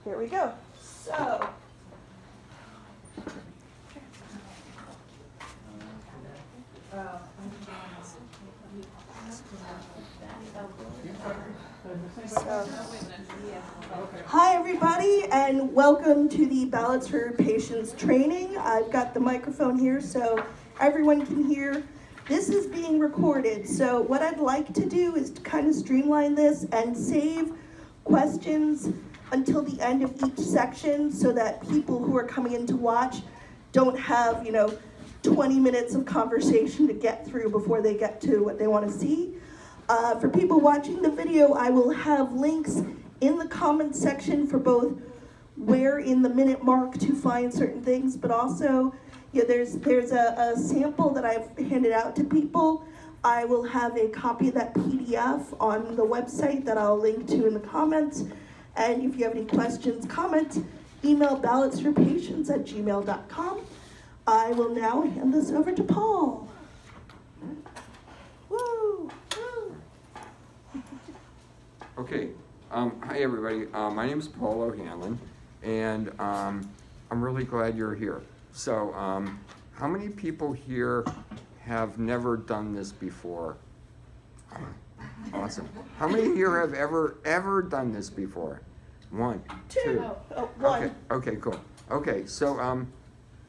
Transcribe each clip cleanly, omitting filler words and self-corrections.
Here we go. So, hi everybody, and welcome to the Ballots for Patients training. I've got the microphone here so everyone can hear. This is being recorded, so what I'd like to do is to kind of streamline this and save questions until the end of each section so that people who are coming in to watch don't have, 20 minutes of conversation to get through before they get to what they want to see. For people watching the video, I will have links in the comments section for both where in the minute mark to find certain things, but also there's a sample that I've handed out to people. I will have a copy of that PDF on the website that I'll link to in the comments. And if you have any questions, comments, email ballotsforpatients@gmail.com. I will now hand this over to Paul. Woo! Woo! Okay, hi everybody. My name is Paul O'Hanlon, and I'm really glad you're here. So, how many people here have never done this before? Awesome. How many here have ever done this before? One, two. One. Okay, cool. Okay, so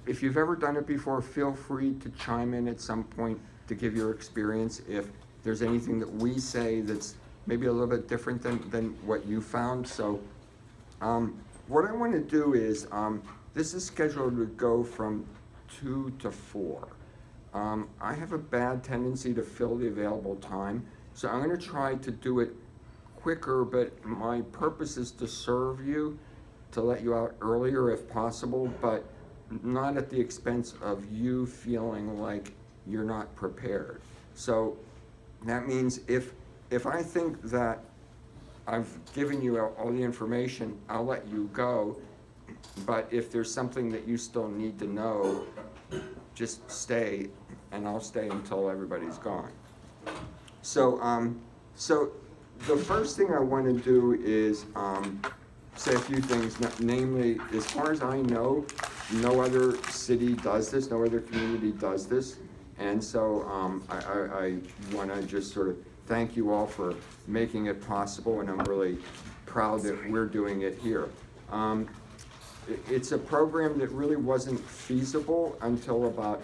if you've ever done it before, feel free to chime in at some point to give your experience. If there's anything that we say that's maybe a little bit different than what you found. So what I want to do is, this is scheduled to go from 2 to 4. I have a bad tendency to fill the available time, so I'm going to try to do it quicker, but my purpose is to serve you, to let you out earlier if possible, but not at the expense of you feeling like you're not prepared. So that means if I think that I've given you all the information, I'll let you go, but if there's something that you still need to know, just stay, and I'll stay until everybody's gone. So, so the first thing I want to do is say a few things, namely, as far as I know, no other city does this, no other community does this, and so I want to just sort of thank you all for making it possible, and I'm really proud that we're doing it here. It's a program that really wasn't feasible until about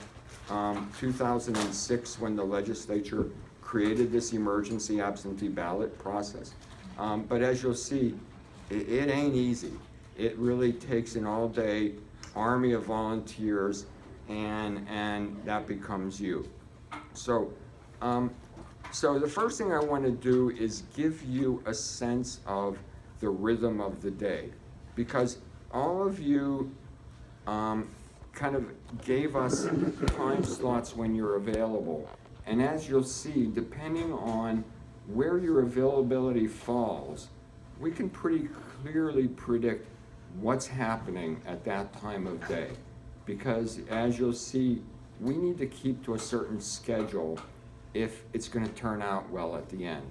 2006 when the legislature created this emergency absentee ballot process. But as you'll see, it ain't easy. It really takes an all-day army of volunteers, and that becomes you. So, so the first thing I want to do is give you a sense of the rhythm of the day, because all of you kind of gave us time slots when you're available. And as you'll see, depending on where your availability falls, we can pretty clearly predict what's happening at that time of day. Because as you'll see, we need to keep to a certain schedule if it's going to turn out well at the end.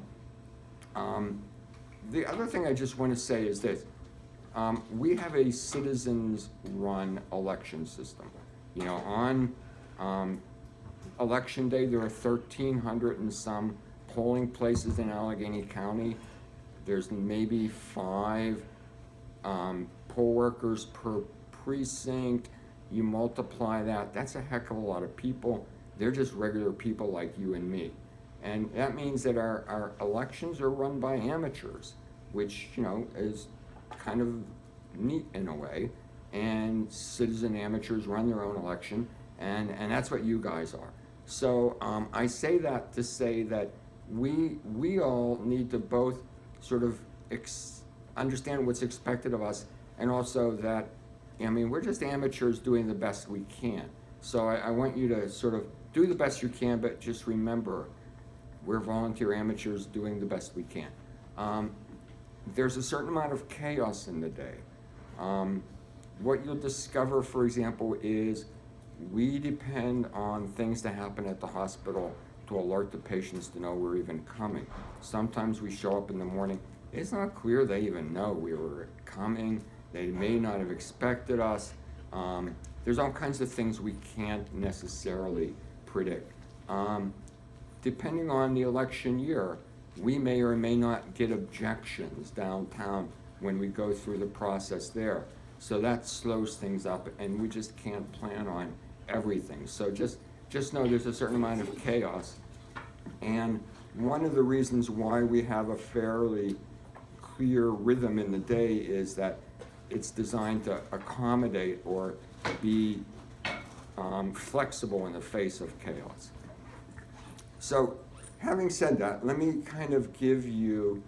The other thing I just want to say is this. We have a citizens-run election system. On election day, there are 1,300 and some polling places in Allegheny County. There's maybe 5 poll workers per precinct. You multiply that, that's a heck of a lot of people. They're just regular people like you and me. And that means that our elections are run by amateurs, which, is kind of neat in a way. And citizen amateurs run their own election, and that's what you guys are. So I say that to say that we all need to both sort of understand what's expected of us, and also that, we're just amateurs doing the best we can. So I want you to sort of do the best you can, but just remember, we're volunteer amateurs doing the best we can. There's a certain amount of chaos in the day. What you'll discover, for example, is we depend on things to happen at the hospital to alert the patients to know we're even coming. Sometimes we show up in the morning, it's not clear they even know we were coming. They may not have expected us. There's all kinds of things we can't necessarily predict. Depending on the election year, we may or may not get objections downtown when we go through the process there. So that slows things up, and we just can't plan on everything. So just know there's a certain amount of chaos. And one of the reasons why we have a fairly clear rhythm in the day is that it's designed to accommodate or be flexible in the face of chaos. So having said that, let me kind of give you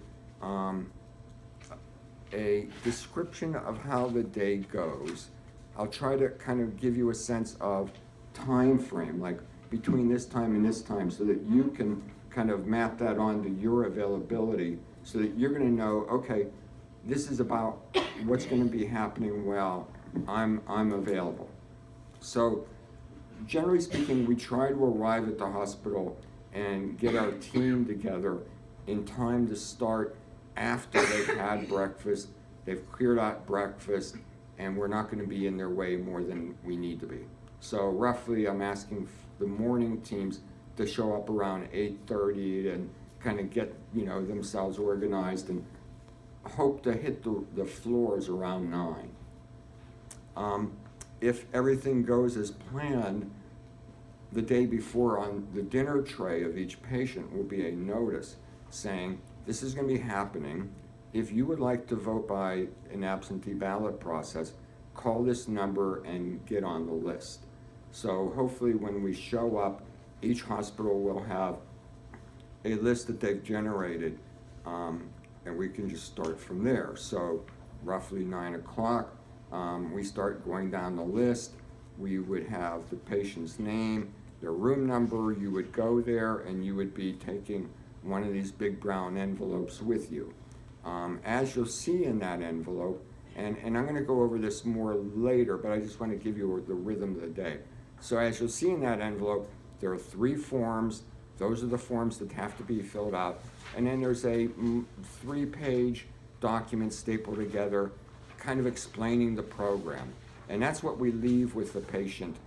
a description of how the day goes. I'll try to kind of give you a sense of time frame, like between this time and this time, so that you can kind of map that onto your availability, so that you're going to know, okay, this is about what's going to be happening while I'm available. So generally speaking, we try to arrive at the hospital and get our team together in time to start after they've had breakfast, they've cleared out breakfast, and we're not going to be in their way more than we need to be. So roughly I'm asking the morning teams to show up around 8:30 and kind of get themselves organized, and hope to hit the floors around 9. If everything goes as planned, the day before on the dinner tray of each patient will be a notice saying, this is going to be happening. If you would like to vote by an absentee ballot process, call this number and get on the list. So hopefully when we show up, each hospital will have a list that they've generated, and we can just start from there. So roughly 9 o'clock, we start going down the list. We would have the patient's name, their room number. You would go there and you would be taking one of these big brown envelopes with you. As you'll see in that envelope, and I'm going to go over this more later, but I just want to give you the rhythm of the day. So as you'll see in that envelope, there are 3 forms. Those are the forms that have to be filled out. And then there's a 3-page document stapled together, kind of explaining the program. And that's what we leave with the patient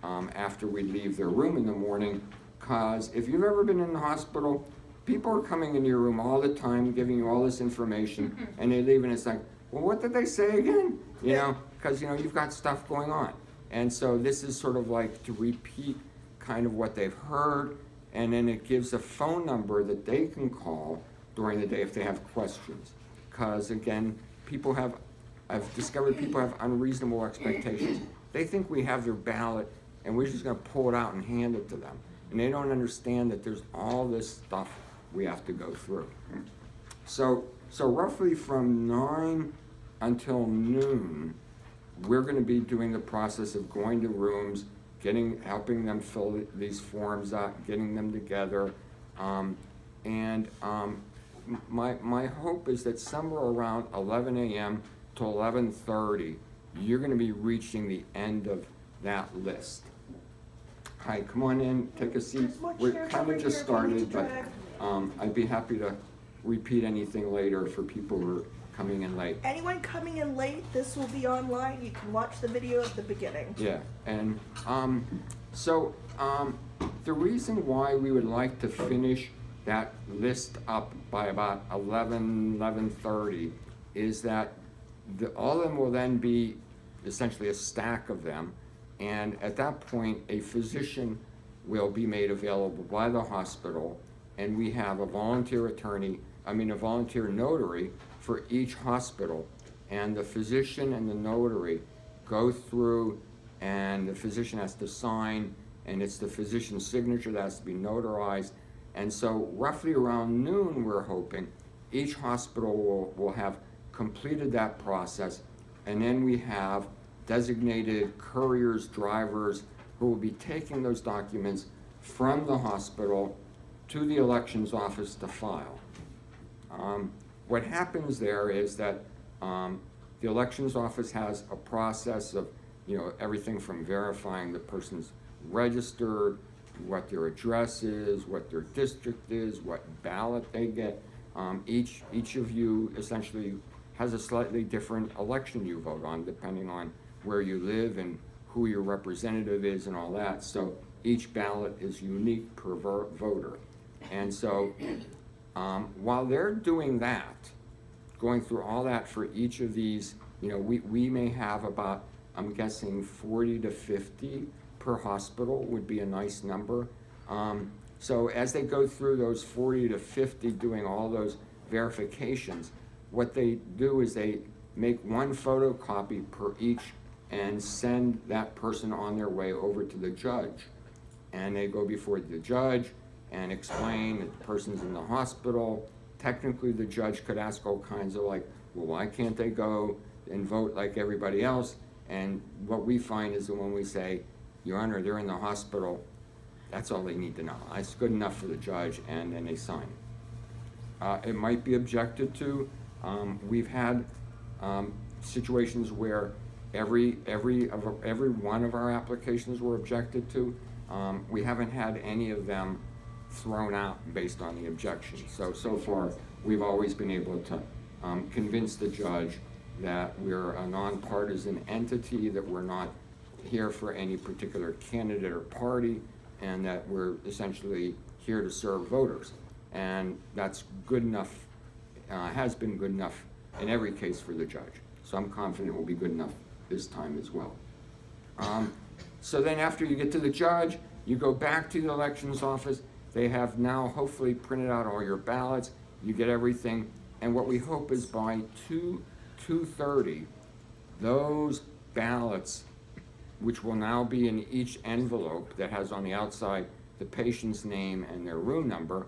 after we leave their room in the morning, because if you've ever been in the hospital, people are coming into your room all the time, giving you all this information, and they leave and it's like, well, what did they say again? Because you've got stuff going on. And so this is sort of like to repeat kind of what they've heard, and then it gives a phone number that they can call during the day if they have questions. Because again, I've discovered people have unreasonable expectations. They think we have their ballot and we're just going to pull it out and hand it to them. And they don't understand that there's all this stuff we have to go through. So roughly from 9 until noon, we're going to be doing the process of going to rooms, helping them fill these forms out, getting them together. My hope is that somewhere around 11 a.m. to 11:30, you're going to be reaching the end of that list. Hi, come on in, take a seat. We're kind of just started, but I'd be happy to repeat anything later for people who are coming in late. Anyone coming in late, this will be online. You can watch the video at the beginning. Yeah, and the reason why we would like to finish that list up by about 11:30 is that all of them will then be essentially a stack of them, and at that point a physician will be made available by the hospital, and we have a volunteer notary for each hospital, and the physician and the notary go through, and the physician has to sign, and it's the physician's signature that has to be notarized. And so roughly around noon, we're hoping each hospital will have completed that process, and then we have designated couriers, drivers, who will be taking those documents from the hospital to the elections office to file. What happens there is that the elections office has a process of everything from verifying the person's registered, what their address is, what their district is, what ballot they get. Each of you essentially has a slightly different election you vote on, depending on where you live and who your representative is and all that. So each ballot is unique per voter. And so while they're doing that, going through all that for each of these, you know, we may have about, I'm guessing 40 to 50 per hospital would be a nice number. So as they go through those 40 to 50 doing all those verifications, what they do is they make one photocopy per each and send that person on their way over to the judge. And they go before the judge and explain that the person's in the hospital. Technically, the judge could ask all kinds of like, well, why can't they go and vote like everybody else? And what we find is that when we say, Your Honor, they're in the hospital, that's all they need to know. It's good enough for the judge, and then they sign. It might be objected to. We've had situations where every one of our applications were objected to. We haven't had any of them thrown out based on the objection. So far, we've always been able to convince the judge that we're a nonpartisan entity, that we're not here for any particular candidate or party, and that we're essentially here to serve voters. And that's good enough, has been good enough in every case for the judge. So I'm confident it will be good enough this time as well. So then after you get to the judge, you go back to the elections office. They have now hopefully printed out all your ballots. You get everything. And what we hope is by 2:30, those ballots, which will now be in each envelope that has on the outside the patient's name and their room number.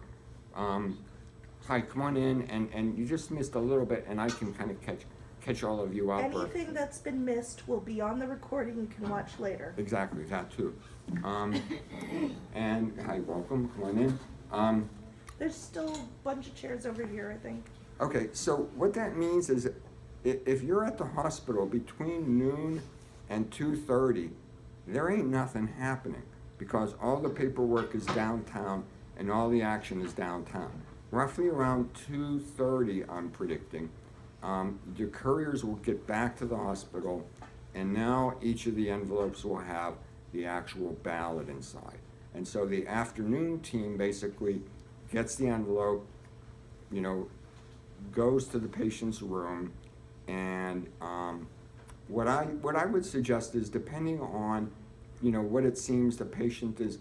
Hi, come on in, and you just missed a little bit, and I can kind of catch all of you up. Anything that's been missed will be on the recording you can watch later. Exactly, that too. And hi, welcome, come on in. There's still a bunch of chairs over here, I think. Okay, so what that means is if you're at the hospital between noon and 2:30, there ain't nothing happening because all the paperwork is downtown and all the action is downtown. Roughly around 2:30, I'm predicting, the couriers will get back to the hospital, and now each of the envelopes will have the actual ballot inside. And so the afternoon team basically gets the envelope, you know, goes to the patient's room, and what I would suggest is, depending on, you know, what it seems the patient is,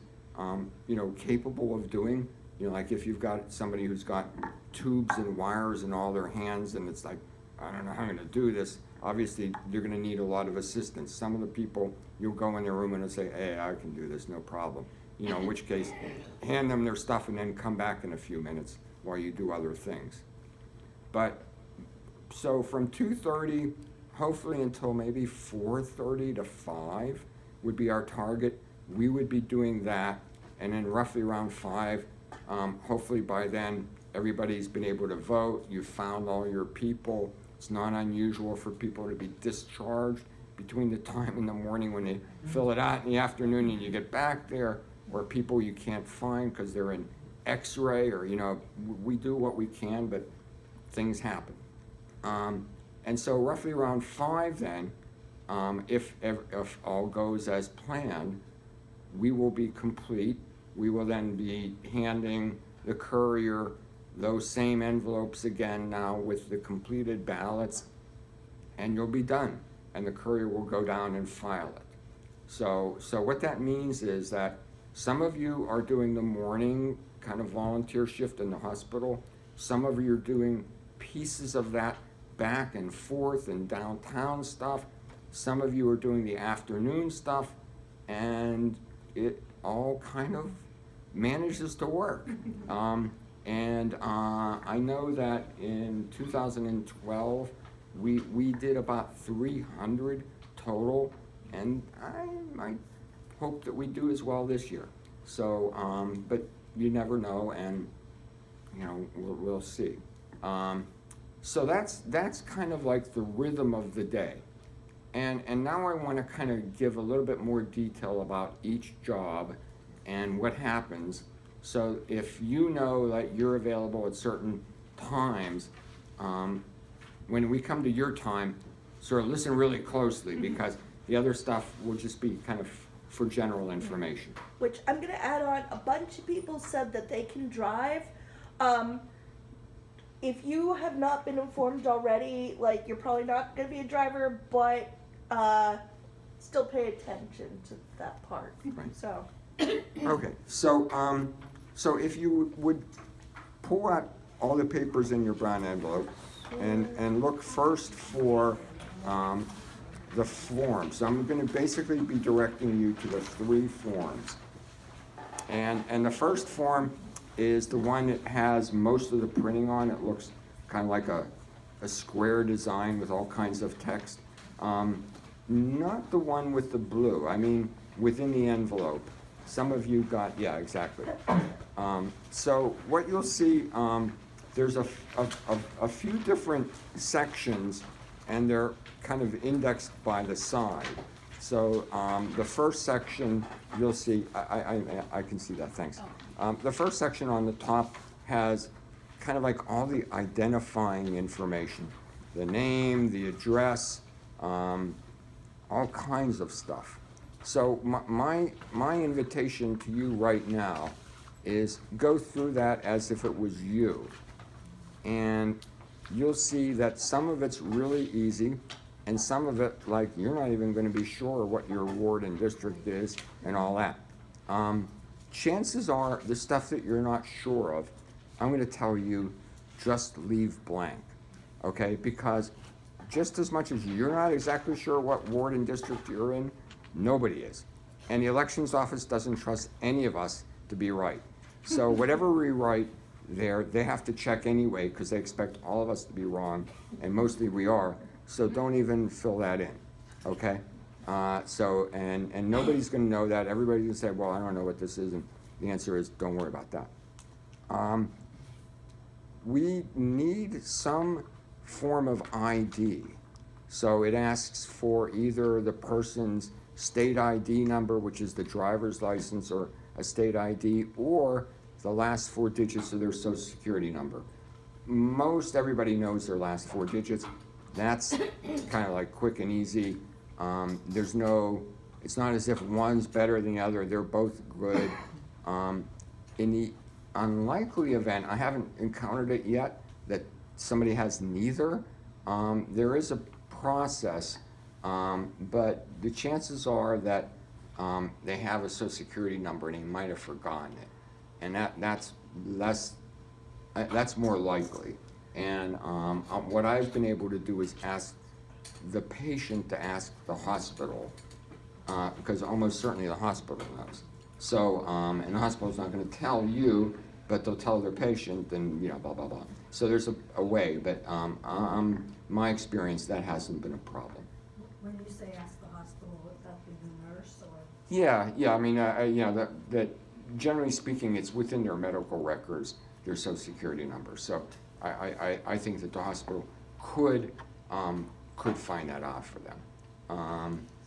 you know, capable of doing. You know, like if you've got somebody who's got tubes and wires in all their hands, and it's like, I don't know how I'm going to do this. Obviously, you're going to need a lot of assistance. Some of the people, you'll go in their room and they'll say, hey, I can do this, no problem. You know, in which case, hand them their stuff and then come back in a few minutes while you do other things. But so from 2:30, hopefully until maybe 4:30 to 5 would be our target. We would be doing that, and then roughly around 5, hopefully by then everybody's been able to vote. You've found all your people. It's not unusual for people to be discharged between the time in the morning when they fill it out in the afternoon and you get back there, or people you can't find because they're in X-ray, or, you know, we do what we can, but things happen. And so roughly around 5 then, if all goes as planned, we will be complete. We will then be handing the courier those same envelopes again now with the completed ballots, and you'll be done. And the courier will go down and file it. So what that means is that some of you are doing the morning kind of volunteer shift in the hospital. Some of you are doing pieces of that back and forth and downtown stuff. Some of you are doing the afternoon stuff, and it all kind of manages to work. I know that in 2012, we did about 300 total, and I might hope that we do as well this year. So, but you never know, and you know, we'll see. So that's kind of like the rhythm of the day. And now I want to kind of give a little bit more detail about each job and what happens. So if you know that you're available at certain times, when we come to your time, sort of listen really closely, because the other stuff will just be kind of for general information. Which I'm going to add on, a bunch of people said that they can drive. If you have not been informed already, like, you're probably not going to be a driver, but still pay attention to that part. Right. So. Okay, so if you would pull out all the papers in your brown envelope and look first for the forms. I'm going to basically be directing you to the 3 forms. And the first form is the one that has most of the printing on. It looks kind of like a square design with all kinds of text. Not the one with the blue, I mean within the envelope. Some of you got, yeah, exactly. So what you'll see, there's a few different sections, and they're kind of indexed by the side. So the first section, you'll see, I can see that, thanks. The first section on the top has kind of like all the identifying information, the name, the address, all kinds of stuff. So my invitation to you right now is go through that as if it was you. And you'll see that some of it's really easy, and some of it, like, you're not even going to be sure what your ward and district is and all that. Chances are the stuff that you're not sure of, I'm going to tell you, just leave blank, okay? Because just as much as you're not exactly sure what ward and district you're in, nobody is. And the elections office doesn't trust any of us to be right. So whatever we write there, they have to check anyway, because they expect all of us to be wrong, and mostly we are. So don't even fill that in, okay? And nobody's going to know that. Everybody's going to say, well, I don't know what this is, and the answer is, don't worry about that. We need some form of ID. So it asks for either the person's state ID number, which is the driver's license or a state ID, or the last 4 digits of their social security number. Most everybody knows their last 4 digits. That's kind of like quick and easy. It's not as if one's better than the other. They're both good. In the unlikely event, I haven't encountered it yet, that somebody has neither, there is a process, but the chances are that they have a social security number and they might have forgotten it. And that's more likely. And what I've been able to do is ask the patient to ask the hospital, because almost certainly the hospital knows. So, and the hospital's not going to tell you, but they'll tell their patient, and blah blah blah. So there's a way, but my experience, that hasn't been a problem. When you say ask the hospital, would that be the nurse or? Yeah. I mean, that generally speaking, it's within their medical records, their social security number. So I think that the hospital could find that out for them.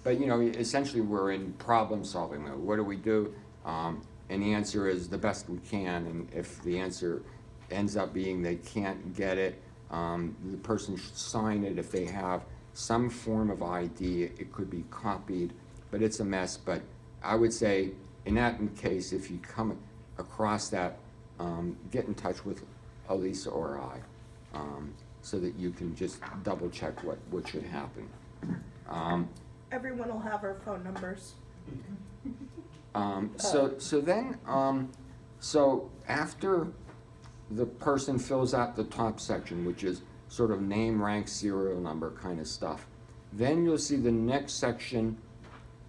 But essentially we're in problem solving mode. What do we do? And the answer is the best we can. And if the answer ends up being they can't get it, the person should sign it. If they have some form of ID, it could be copied, but it's a mess. But I would say in that case, if you come across that, get in touch with Elisa or I, so that you can just double check what should happen. Everyone will have our phone numbers. So after the person fills out the top section, which is sort of name, rank, serial number kind of stuff, then you'll see the next section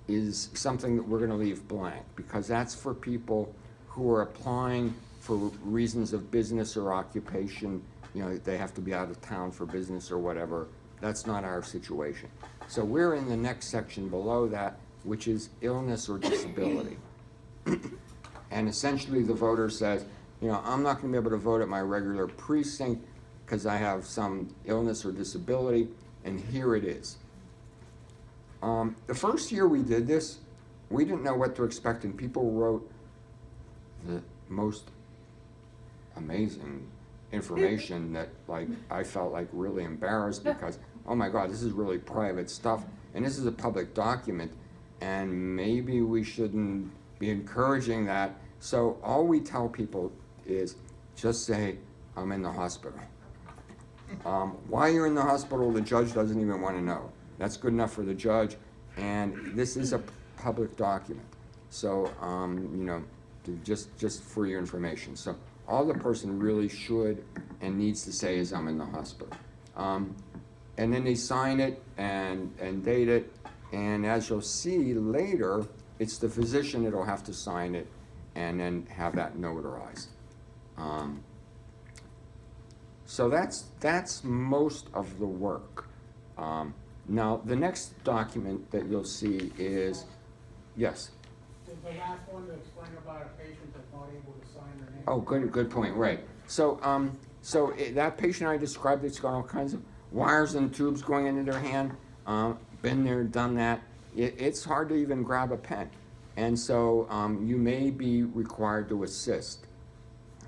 is something that we're going to leave blank, because that's for people who are applying for reasons of business or occupation. They have to be out of town for business or whatever. That's not our situation. So we're in the next section below that, which is illness or disability. And essentially the voter says, I'm not going to be able to vote at my regular precinct because I have some illness or disability, and here it is. The first year we did this, we didn't know what to expect, and people wrote the most amazing information that, like, I felt like really embarrassed because, oh my God, this is really private stuff, and this is a public document, and maybe we shouldn't be encouraging that. So all we tell people is just say, I'm in the hospital. Why you're in the hospital, the judge doesn't even want to know. That's good enough for the judge, and this is a public document. So, you know, just for your information. So all the person really should and needs to say is, I'm in the hospital. And then they sign it and date it, and as you'll see later, it's the physician that'll have to sign it and then have that notarized. So that's most of the work. Now, the next document that you'll see is, yes? The last one to explain about a patient that's not able to sign their name. Oh, good point, right. So, that patient I described, it's got all kinds of wires and tubes going into their hand, been there, done that. It's hard to even grab a pen. And so you may be required to assist.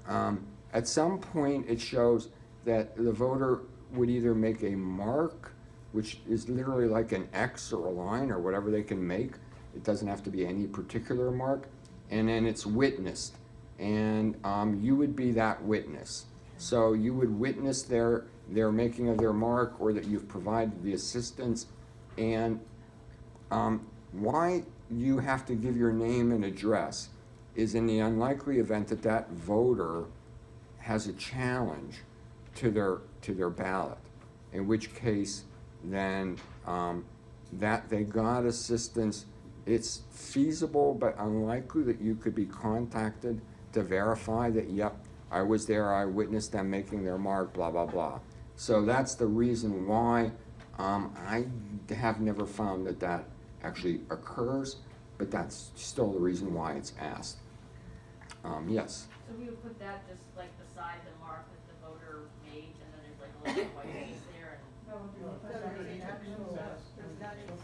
At some point, it shows that the voter would either make a mark, which is literally like an X or a line or whatever they can make. It doesn't have to be any particular mark. And then it's witnessed. And you would be that witness. So you would witness their making of their mark, or that you've provided the assistance. And why you have to give your name and address is in the unlikely event that that voter has a challenge to their ballot, in which case then that they got assistance. It's feasible but unlikely that you could be contacted to verify that, yep, I was there, I witnessed them making their mark, blah, blah, blah. So that's the reason why I have never found that that actually occurs, but that's still the reason why it's asked. Yes? So we would put that just like beside the mark that the voter made, and then there's like a little white space there, and There's an actual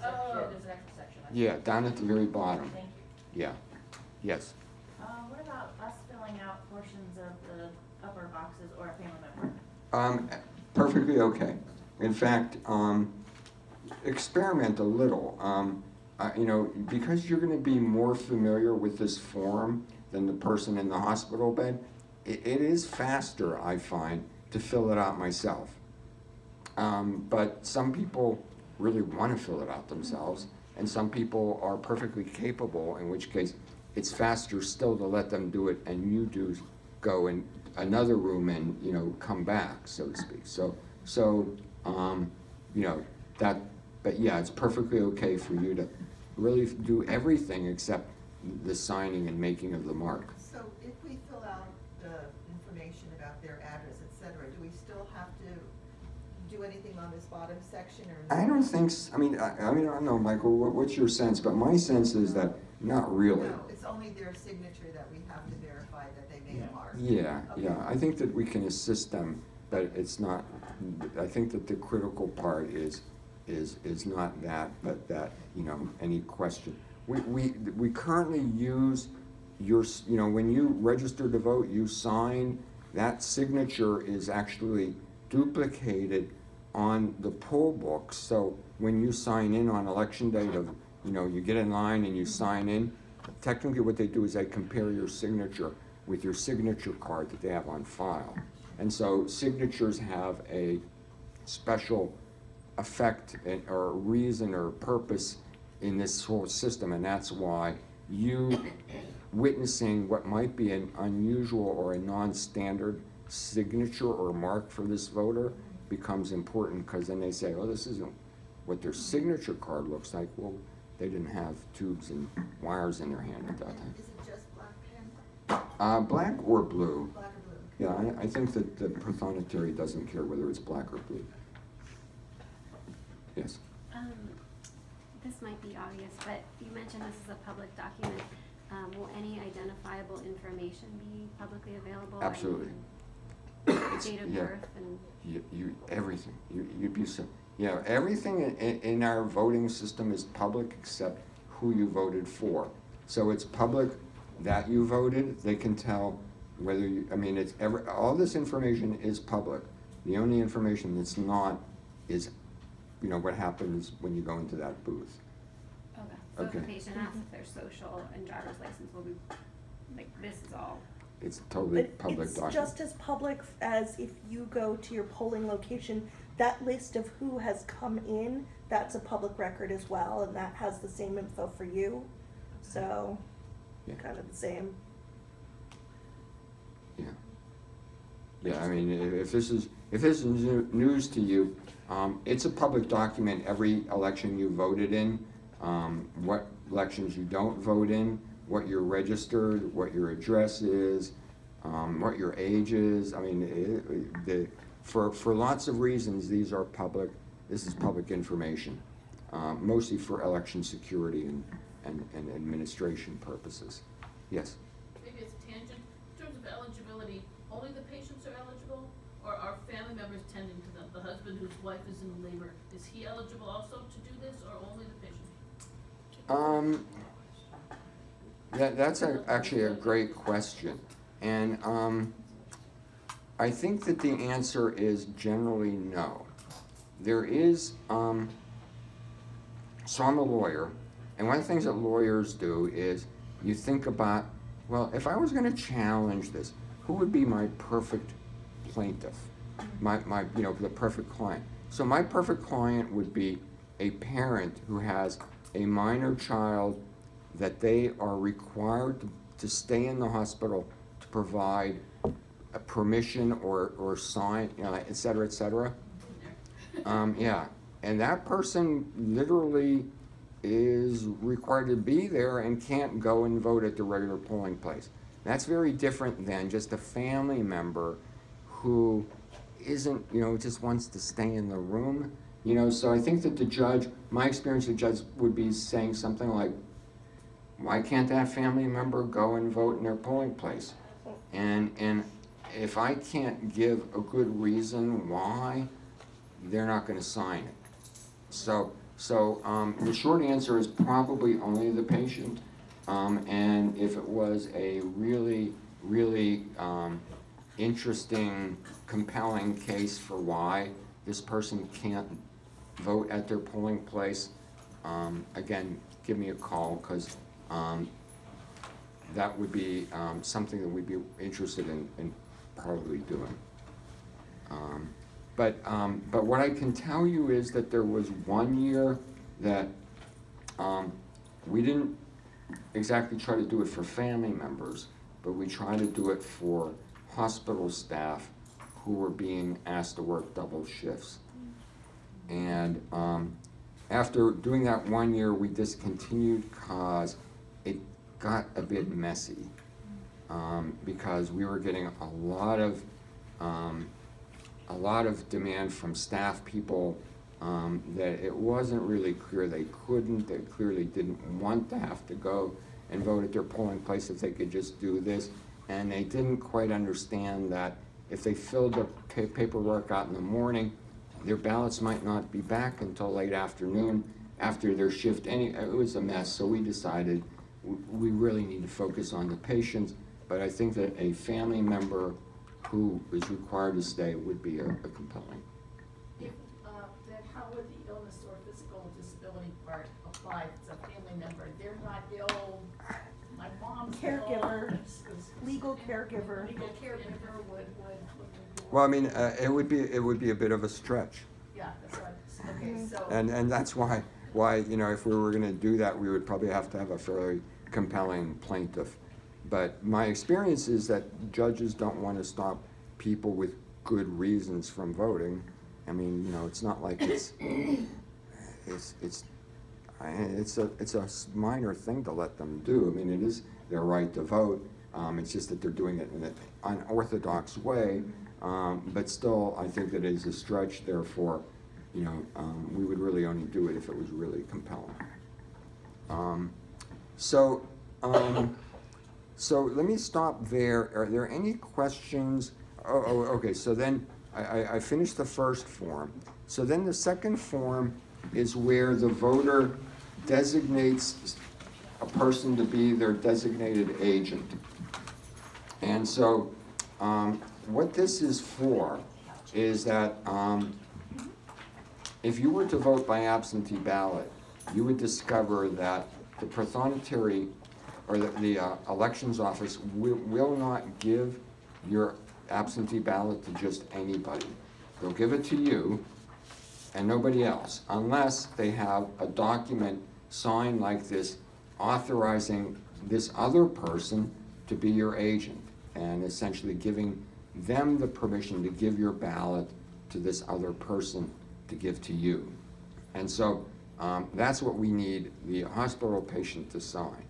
oh, there's an extra section. Yeah, down at the very bottom. Thank you. Yeah. Yes. What about us filling out portions of the upper boxes or a family member? Perfectly okay. In fact, experiment a little. You know, because you're going to be more familiar with this form than the person in the hospital bed, it is faster, I find, to fill it out myself. But some people really want to fill it out themselves, and some people are perfectly capable, in which case it's faster still to let them do it, and you do go in another room and, you know, come back, so to speak. So you know, that, but yeah, it's perfectly okay for you to really do everything except the signing and making of the mark. So if we fill out the information about their address, et cetera, do we still have to do anything on this bottom section, or? I don't think, I mean, I don't know, Michael, what's your sense? But my sense is that not really. No, it's only their signature that we have to verify that they made a mark. Yeah, Okay. yeah, I think that we can assist them, but it's not, I think that the critical part is not that, but that, you know, any question. We currently use your, you know, when you register to vote, you sign, that signature is actually duplicated on the poll books. So when you sign in on election day, you know, you get in line and you sign in, technically what they do is they compare your signature with your signature card that they have on file. And so signatures have a special effect or reason or purpose in this whole system, and that's why you witnessing what might be an unusual or a non-standard signature or mark for this voter becomes important, because then they say, oh, this isn't what their signature card looks like. Well, they didn't have tubes and wires in their hand at that time. Is it just black pen? Black or blue. Black or blue? Yeah, I think that the prothonotary doesn't care whether it's black or blue. Yes? This might be obvious, but you mentioned this is a public document. Will any identifiable information be publicly available? Absolutely. Date of Yeah. birth and... You everything. You'd be so, yeah, everything in our voting system is public except who you voted for. So it's public that you voted. They can tell Whether you, I mean, all this information is public. The only information that's not is, you know, what happens when you go into that booth. Okay. So if the Okay. patient asks if their social and driver's license will be, like, this is all. It's totally But public it's document. just as public as if you go to your polling location, that list of who has come in, that's a public record as well, and that has the same info for you. So, Yeah. kind of the same. Yeah. Yeah, I mean, if this is news to you, it's a public document, every election you voted in, what elections you don't vote in, what you're registered, what your address is, what your age is. I mean, for lots of reasons, this is public information, mostly for election security and administration purposes. Yes? Maybe it's a tangent. In terms of eligibility, only the patients are eligible, or are family members tending to them? The husband whose wife is in labor, is he eligible also to do this, or only the patient? That's actually a great question. And I think that the answer is generally no. There is, so I'm a lawyer, and one of the things that lawyers do is you think about, well, if I was going to challenge this, who would be my perfect plaintiff? My you know, the perfect client. So my perfect client would be a parent who has a minor child that they are required to stay in the hospital to provide a permission or sign, you know, et cetera, et cetera. Yeah, and that person literally is required to be there and can't go and vote at the regular polling place. That's very different than just a family member who isn't, you know, just wants to stay in the room. You know, so I think that the judge, my experience, the judge would be saying something like, why can't that family member go and vote in their polling place? And if I can't give a good reason why, they're not going to sign it. So the short answer is probably only the patient. And if it was a really, really interesting, compelling case for why this person can't vote at their polling place, again, give me a call, because that would be something that we'd be interested in probably doing. But what I can tell you is that there was one year that we didn't exactly try to do it for family members, but we tried to do it for hospital staff who were being asked to work double shifts. And after doing that one year, we discontinued because it got a bit messy, because we were getting a lot of demand from staff people that it wasn't really clear they clearly didn't want to have to go and vote at their polling place if they could just do this. And they didn't quite understand that if they filled the paperwork out in the morning, their ballots might not be back until late afternoon after their shift. It was a mess, so we decided we really need to focus on the patients, but I think that a family member who is required to stay would be a compelling. If, then how would the illness or physical disability part apply if it's a family member? They're not ill, my mom's ill. Caregiver, legal caregiver. Legal caregiver would. Well, I mean, it would be a bit of a stretch. Yeah, that's right. Okay, so. And that's why, you know, if we were gonna do that, we would probably have to have a fairly compelling plaintiff. But my experience is that judges don't want to stop people with good reasons from voting. I mean, you know, it's not like it's a minor thing to let them do. I mean, it is their right to vote. It's just that they're doing it in an unorthodox way. But still, I think that it is a stretch. Therefore, you know, we would really only do it if it was really compelling. So let me stop there. Are there any questions? Okay, so then I finished the first form. So then the second form is where the voter designates a person to be their designated agent. And so what this is for is that if you were to vote by absentee ballot, you would discover that the prothonotary or the elections office will not give your absentee ballot to just anybody. They'll give it to you and nobody else, unless they have a document signed like this authorizing this other person to be your agent and essentially giving them the permission to give your ballot to this other person to give to you. And so that's what we need the hospital patient to sign.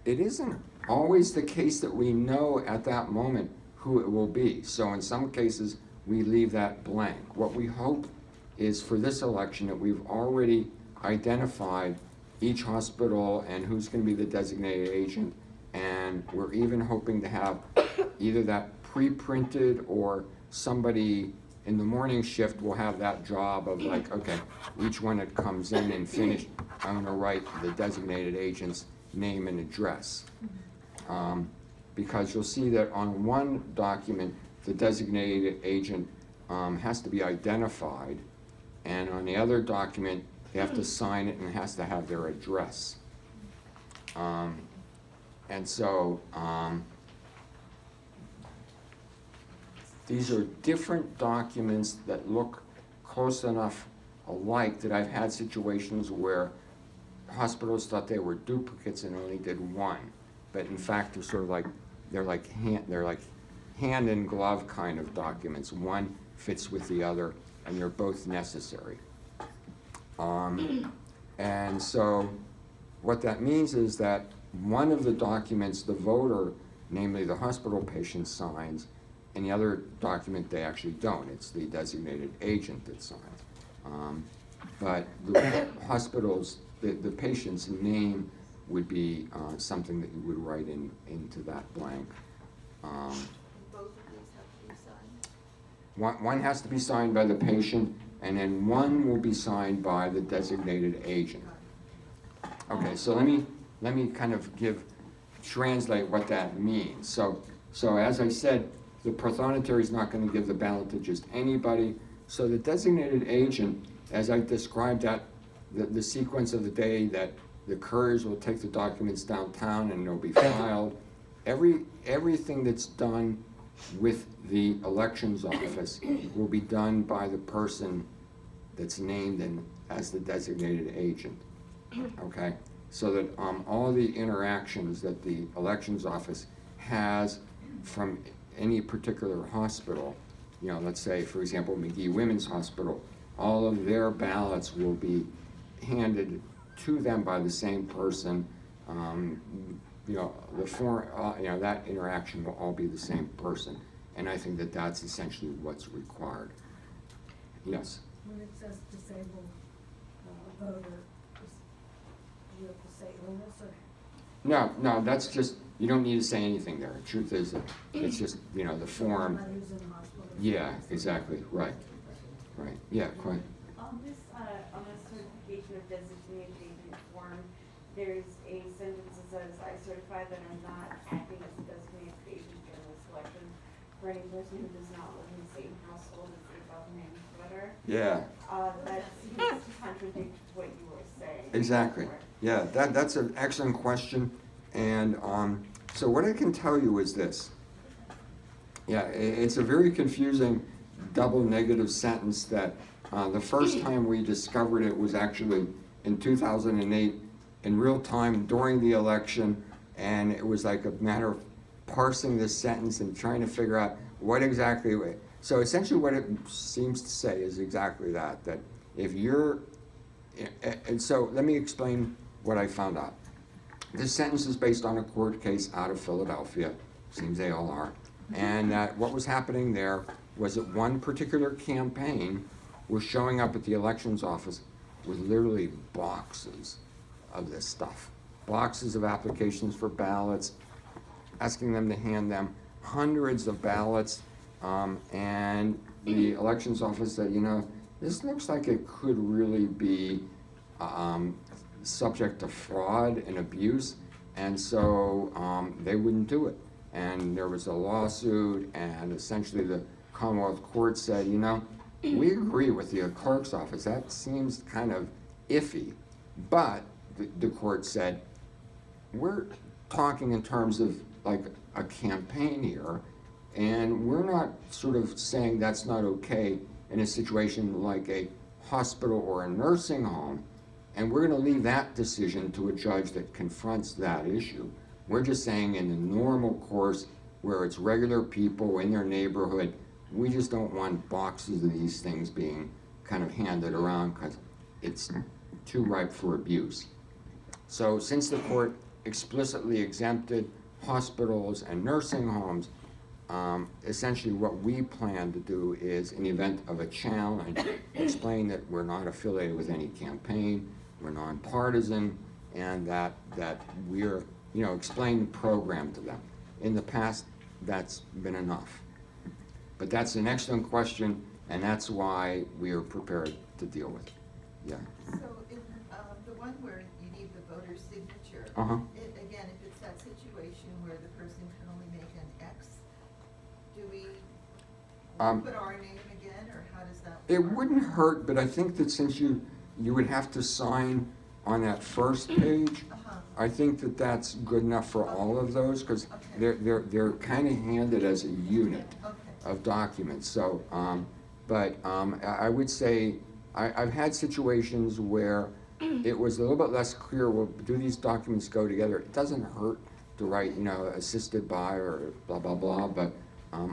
It isn't always the case that we know at that moment who it will be. So in some cases, we leave that blank. What we hope is for this election that we've already identified each hospital and who's going to be the designated agent, and we're even hoping to have either that pre-printed or somebody in the morning shift will have that job of like, okay, each one that comes in and finished, I'm going to write the designated agent's name and address. Because you'll see that on one document, the designated agent has to be identified, and on the other document, they have to sign it and it has to have their address. And so these are different documents that look close enough alike that I've had situations where hospitals thought they were duplicates and only did one, but in fact they're sort of like hand in glove kind of documents. One fits with the other, and they're both necessary. And so what that means is that one of the documents the voter, namely the hospital patient, signs, and the other document they actually don't. It's the designated agent that signs. But the hospital's, the patient's name would be something that you would write into that blank. Both of these have to be signed? One has to be signed by the patient, and then one will be signed by the designated agent. Okay, so let me kind of translate what that means. So as I said, the prothonotary is not going to give the ballot to just anybody. So the designated agent, as I described that, the sequence of the day that the couriers will take the documents downtown and they'll be filed, everything that's done with the elections office will be done by the person that's named as the designated agent. Okay, so that all the interactions that the elections office has from any particular hospital, you know, let's say, for example, McGee Women's Hospital, all of their ballots will be handed to them by the same person. You know, you know, that interaction will all be the same person, and I think that that's essentially what's required. Yes. When it says disabled voter, do you have to say illness or? No, that's just, you don't need to say anything there. The truth is that it's just, you know, the form. Somebody who's in the hospital. Yeah, exactly, right. Right, yeah, quite. On this certification of designated agent form, there's a sentence that says, I certify that I'm not acting as a designated agent during this election for any person who does not live in the same household as the above named voter. Yeah. That seems to contradict what you were saying. Exactly. Yeah, that's an excellent question. And so what I can tell you is this. Yeah, it's a very confusing double negative sentence that the first time we discovered it was actually in 2008 in real time during the election, and it was like a matter of parsing this sentence and trying to figure out what exactly. So essentially what it seems to say is exactly that if you're, and so let me explain what I found out. This sentence is based on a court case out of Philadelphia, seems they all are, and what was happening there was that one particular campaign was showing up at the elections office with literally boxes of this stuff. Boxes of applications for ballots, asking them to hand them hundreds of ballots, and the elections office said, you know, this looks like it could really be subject to fraud and abuse, And so they wouldn't do it. And there was a lawsuit, and essentially the Commonwealth Court said, you know, we agree with the clerk's office. That seems kind of iffy. But the court said, we're talking in terms of like a campaign here, and we're not sort of saying that's not okay in a situation like a hospital or a nursing home, and we're going to leave that decision to a judge that confronts that issue. We're just saying in the normal course where it's regular people in their neighborhood, we just don't want boxes of these things being kind of handed around because it's too ripe for abuse. So since the court explicitly exempted hospitals and nursing homes, essentially what we plan to do is, in the event of a challenge, explain that we're not affiliated with any campaign, we're nonpartisan, and that we're, you know, explain the program to them. In the past, that's been enough. But that's an excellent question, and that's why we are prepared to deal with it. Yeah. So in the one where you need the voter's signature, again, if it's that situation where the person can only make an X, do we put our name again, or how does that work? It wouldn't hurt, but I think that since you would have to sign on that first page, I think that that's good enough for all of those, because they're kind of handed as a unit of documents. So, I would say I've had situations where it was a little bit less clear. Well, do these documents go together? It doesn't hurt to write, you know, assisted by or blah blah blah. But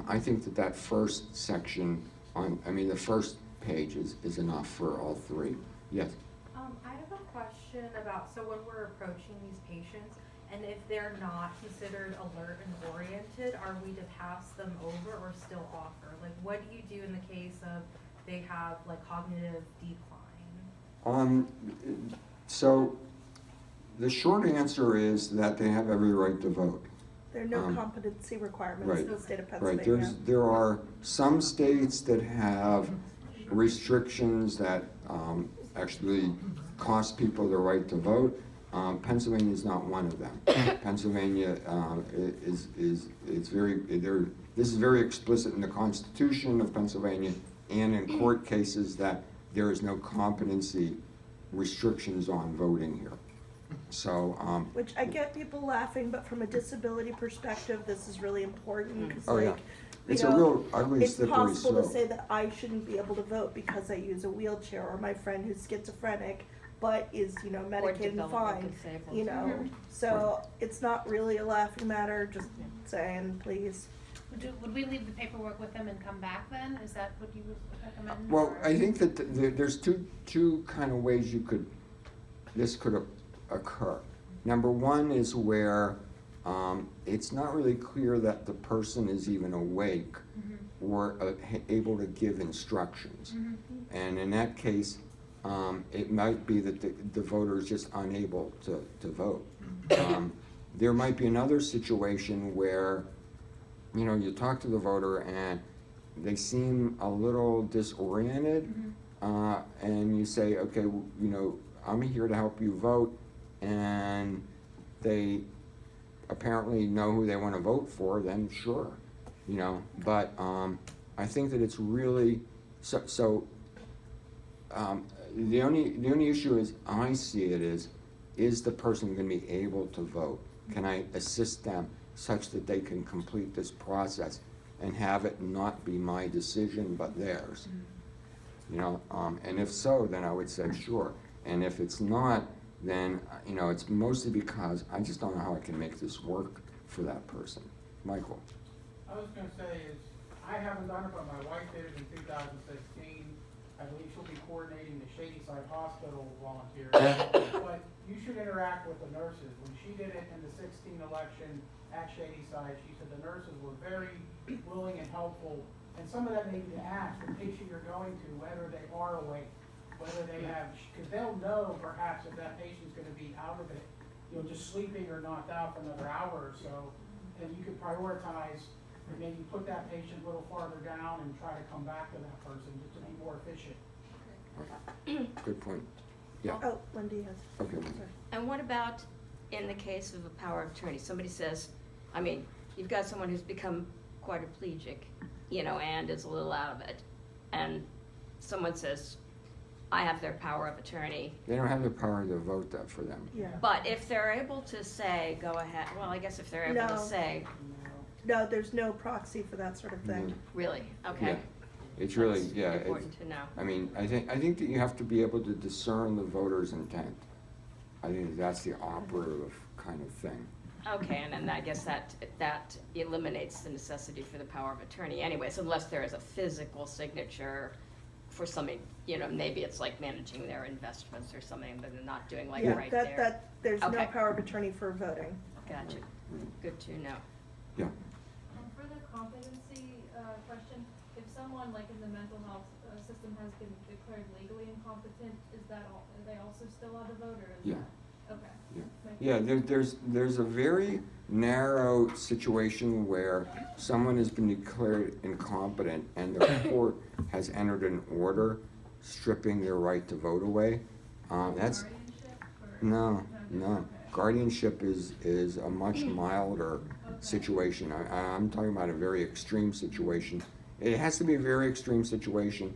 I think that first section the first page is enough for all three. Yes. I have a question about, so when we're approaching these patients, and if they're not considered alert and oriented, are we to pass them over or still offer? Like, what do you do in the case of they have like cognitive decline? So the short answer is that they have every right to vote. There are no competency requirements in the state of Pennsylvania. Right. There are some states that have restrictions that actually cost people the right to vote. Pennsylvania is not one of them. Pennsylvania this is very explicit in the Constitution of Pennsylvania and in court cases that there is no competency restrictions on voting here. So, which I get people laughing, but from a disability perspective, this is really important because, it's a real ugly it's slippery possible slope. to say that I shouldn't be able to vote because I use a wheelchair, or my friend who's schizophrenic but is, you know, medicated and fine, you know. So it's not really a laughing matter. Just saying, please. Would we leave the paperwork with them and come back then? Is that what you would recommend? Well, I think that there's two kind of ways this could occur. Number one is where it's not really clear that the person is even awake or able to give instructions. And in that case, it might be that the voter is just unable to vote. There might be another situation where, you know, you talk to the voter and they seem a little disoriented, and you say, okay, you know, I'm here to help you vote, and they apparently know who they want to vote for, then sure, you know. But I think that it's really the only issue is I see it is the person going to be able to vote? Can I assist them such that they can complete this process and have it not be my decision but theirs? You know, and if so, then I would say sure. And if it's not, then, you know, it's mostly because I just don't know how I can make this work for that person. Michael. I was going to say is, I haven't done it, but my wife did it in 2016. I believe she'll be coordinating the Shadyside Hospital volunteers. But you should interact with the nurses. When she did it in the 16 election at Shadyside, she said the nurses were very willing and helpful. And some of them maybe to ask the patient you're going to whether they are awake, whether they have, because they'll know perhaps if that patient's going to be out of it, you know, just sleeping or knocked out for another hour or so. And you could prioritize and maybe put that patient a little farther down and try to come back to that person just to be more efficient. Good point. Yeah. Oh, Wendy has. Okay. Sorry. And what about in the case of a power of attorney, somebody says, I mean, you've got someone who's become quadriplegic, you know, and is a little out of it, and someone says, I have their power of attorney. They don't have the power to vote that for them. Yeah. But if they're able to say, go ahead, well, I guess if they're able to No. say, No, there's no proxy for that sort of thing. Mhm. really, okay. Yeah. It's really, That's yeah. important to know. I mean, I think that you have to be able to discern the voter's intent. I think that's the operative kind of thing. Okay, and then I guess that eliminates the necessity for the power of attorney anyways, unless there is a physical signature for something, you know, maybe it's like managing their investments or something that they're not doing like Yeah, right there. there's no Okay. power of attorney for voting. Gotcha, good to know. Yeah. And for the competency question, if someone like in the mental health system has been declared legally incompetent, is that all, are they also still allowed to vote, or is Yeah. that, okay? Yeah, there's a very narrow situation where someone has been declared incompetent and the court has entered an order stripping their right to vote away. That's no. Guardianship is a much milder situation. I'm talking about a very extreme situation. It has to be a very extreme situation.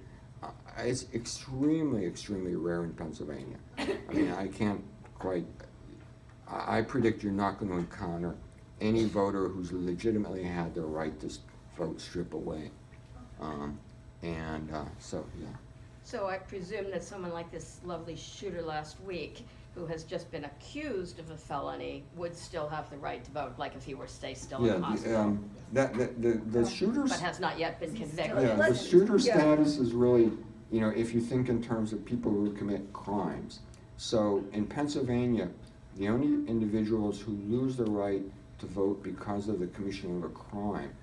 It's extremely rare in Pennsylvania. I mean, I can't quite. I predict you're not going to encounter any voter who's legitimately had their right to vote stripped away. So, yeah. So I presume that someone like this lovely shooter last week, who has just been accused of a felony, would still have the right to vote, like if he were still in the hospital. The shooters. But has not yet been convicted. Yeah, the shooter status is really, you know, if you think in terms of people who commit crimes. So in Pennsylvania, the only individuals who lose the right to vote because of the commission of a crime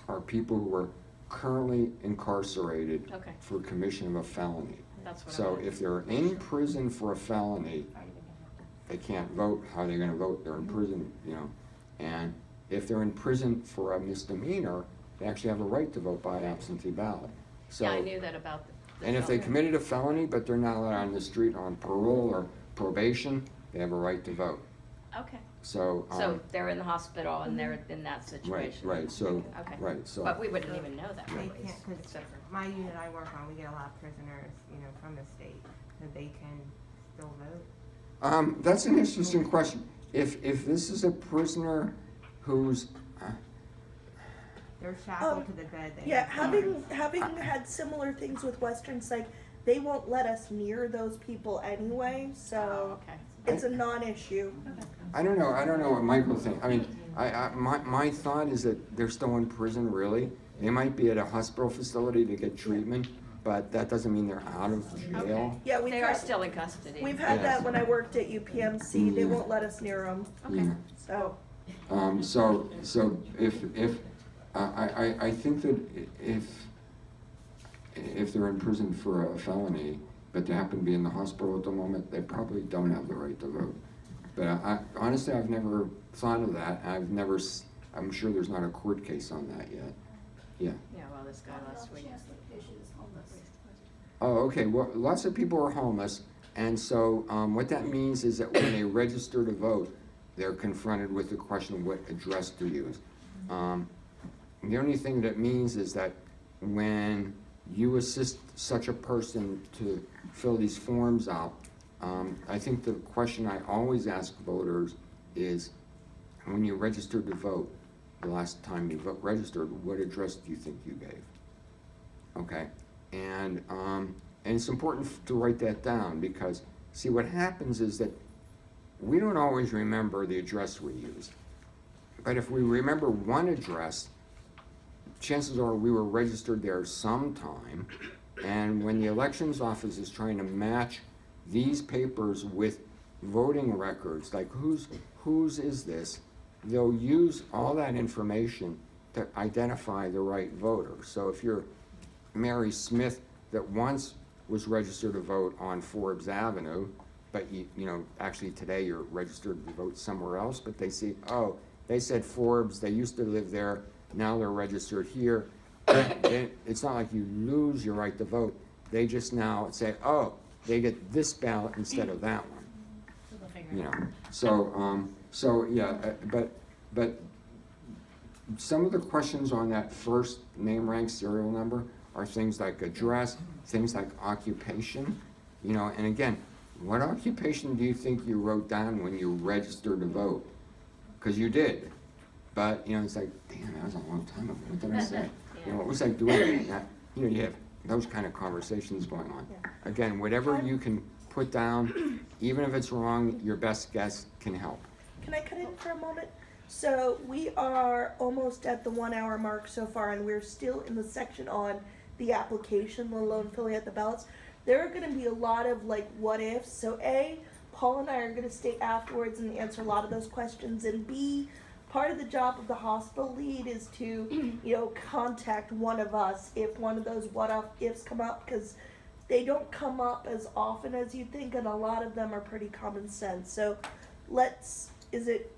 are people who are currently incarcerated for commission of a felony. That's what So if they're in prison for a felony, they can't vote. How are they going to vote? They're in prison, you know. And if they're in prison for a misdemeanor, they actually have a right to vote by absentee ballot. So, yeah, I knew that about the and if they committed a felony, but they're not allowed on the street on parole or probation, they have a right to vote. Okay. So they're in the hospital and they're in that situation. Right. So But we wouldn't even know that. They really, can't, because my unit I work on, we get a lot of prisoners, you know, from the state, so they can still vote. That's an interesting question. If this is a prisoner who's they're shackled to the bed. Having had similar things with Western Psych, they won't let us near those people anyway, so it's a non-issue. I don't know what Michael thinks. I mean, my thought is that they're still in prison, really. They might be at a hospital facility to get treatment, but that doesn't mean they're out of jail. Yeah, they are still in custody. We've had that when I worked at UPMC. They won't let us near them. Okay. So. So if I think that if they're in prison for a felony, but they happen to be in the hospital at the moment, they probably don't have the right to vote. But honestly, I've never thought of that. I'm sure there's not a court case on that yet. Yeah. Yeah, well, this guy last week. Oh, okay. Well, lots of people are homeless, and so what that means is that when they register to vote, they're confronted with the question of what address to use. The only thing that means is that when you assist such a person to fill these forms out, I think the question I always ask voters is, when you registered to vote, the last time you registered, what address do you think you gave? Okay, and it's important to write that down, because see, what happens is that we don't always remember the address we used. But if we remember one address, chances are we were registered there sometime, and when the elections office is trying to match these papers with voting records, like whose is this, they'll use all that information to identify the right voter. So if you're Mary Smith that once was registered to vote on Forbes Avenue, but you know, actually today you're registered to vote somewhere else, but they see, oh, they said Forbes, they used to live there, now they're registered here. It's not like you lose your right to vote. They just now say, oh, they get this ballot instead of that one. So they'll figure you know, so yeah, but some of the questions on that first name, rank, serial number are things like address, things like occupation, you know, and again, what occupation do you think you wrote down when you registered to vote? Because you did, but, you know, it's like, damn, that was a long time ago, what did I say? You know, what was I doing? You know, you have those kind of conversations going on. Yeah. Again, whatever you can put down, even if it's wrong, your best guess can help. Can I cut in for a moment? So we are almost at the 1 hour mark so far, and we're still in the section on the application, let alone filling out the ballots. There are going to be a lot of like what ifs. So A, Paul and I are going to stay afterwards and answer a lot of those questions, and B, part of the job of the hospital lead is to, you know, contact one of us if one of those what ifs come up, because they don't come up as often as you think, and a lot of them are pretty common sense. So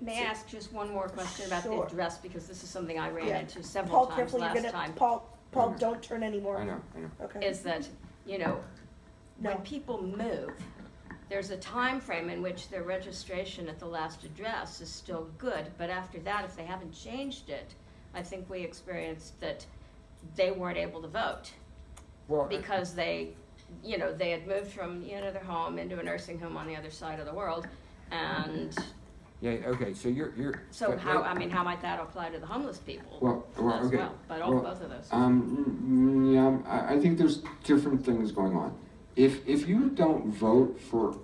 May I ask just one more question about the address, because this is something I ran into several Paul, times careful, last you're gonna, time. Paul, don't turn anymore. I know. Okay. Is that, you know, No. when people move, there's a time frame in which their registration at the last address is still good, but after that, if they haven't changed it, I think we experienced that they weren't able to vote. Well, because they, you know, they had moved from, you know, their home into a nursing home on the other side of the world, and yeah, okay, so you're. so how, I mean, how might that apply to the homeless people Well, as okay. well? But Well, both of those. Yeah, I think there's different things going on. If you don't vote for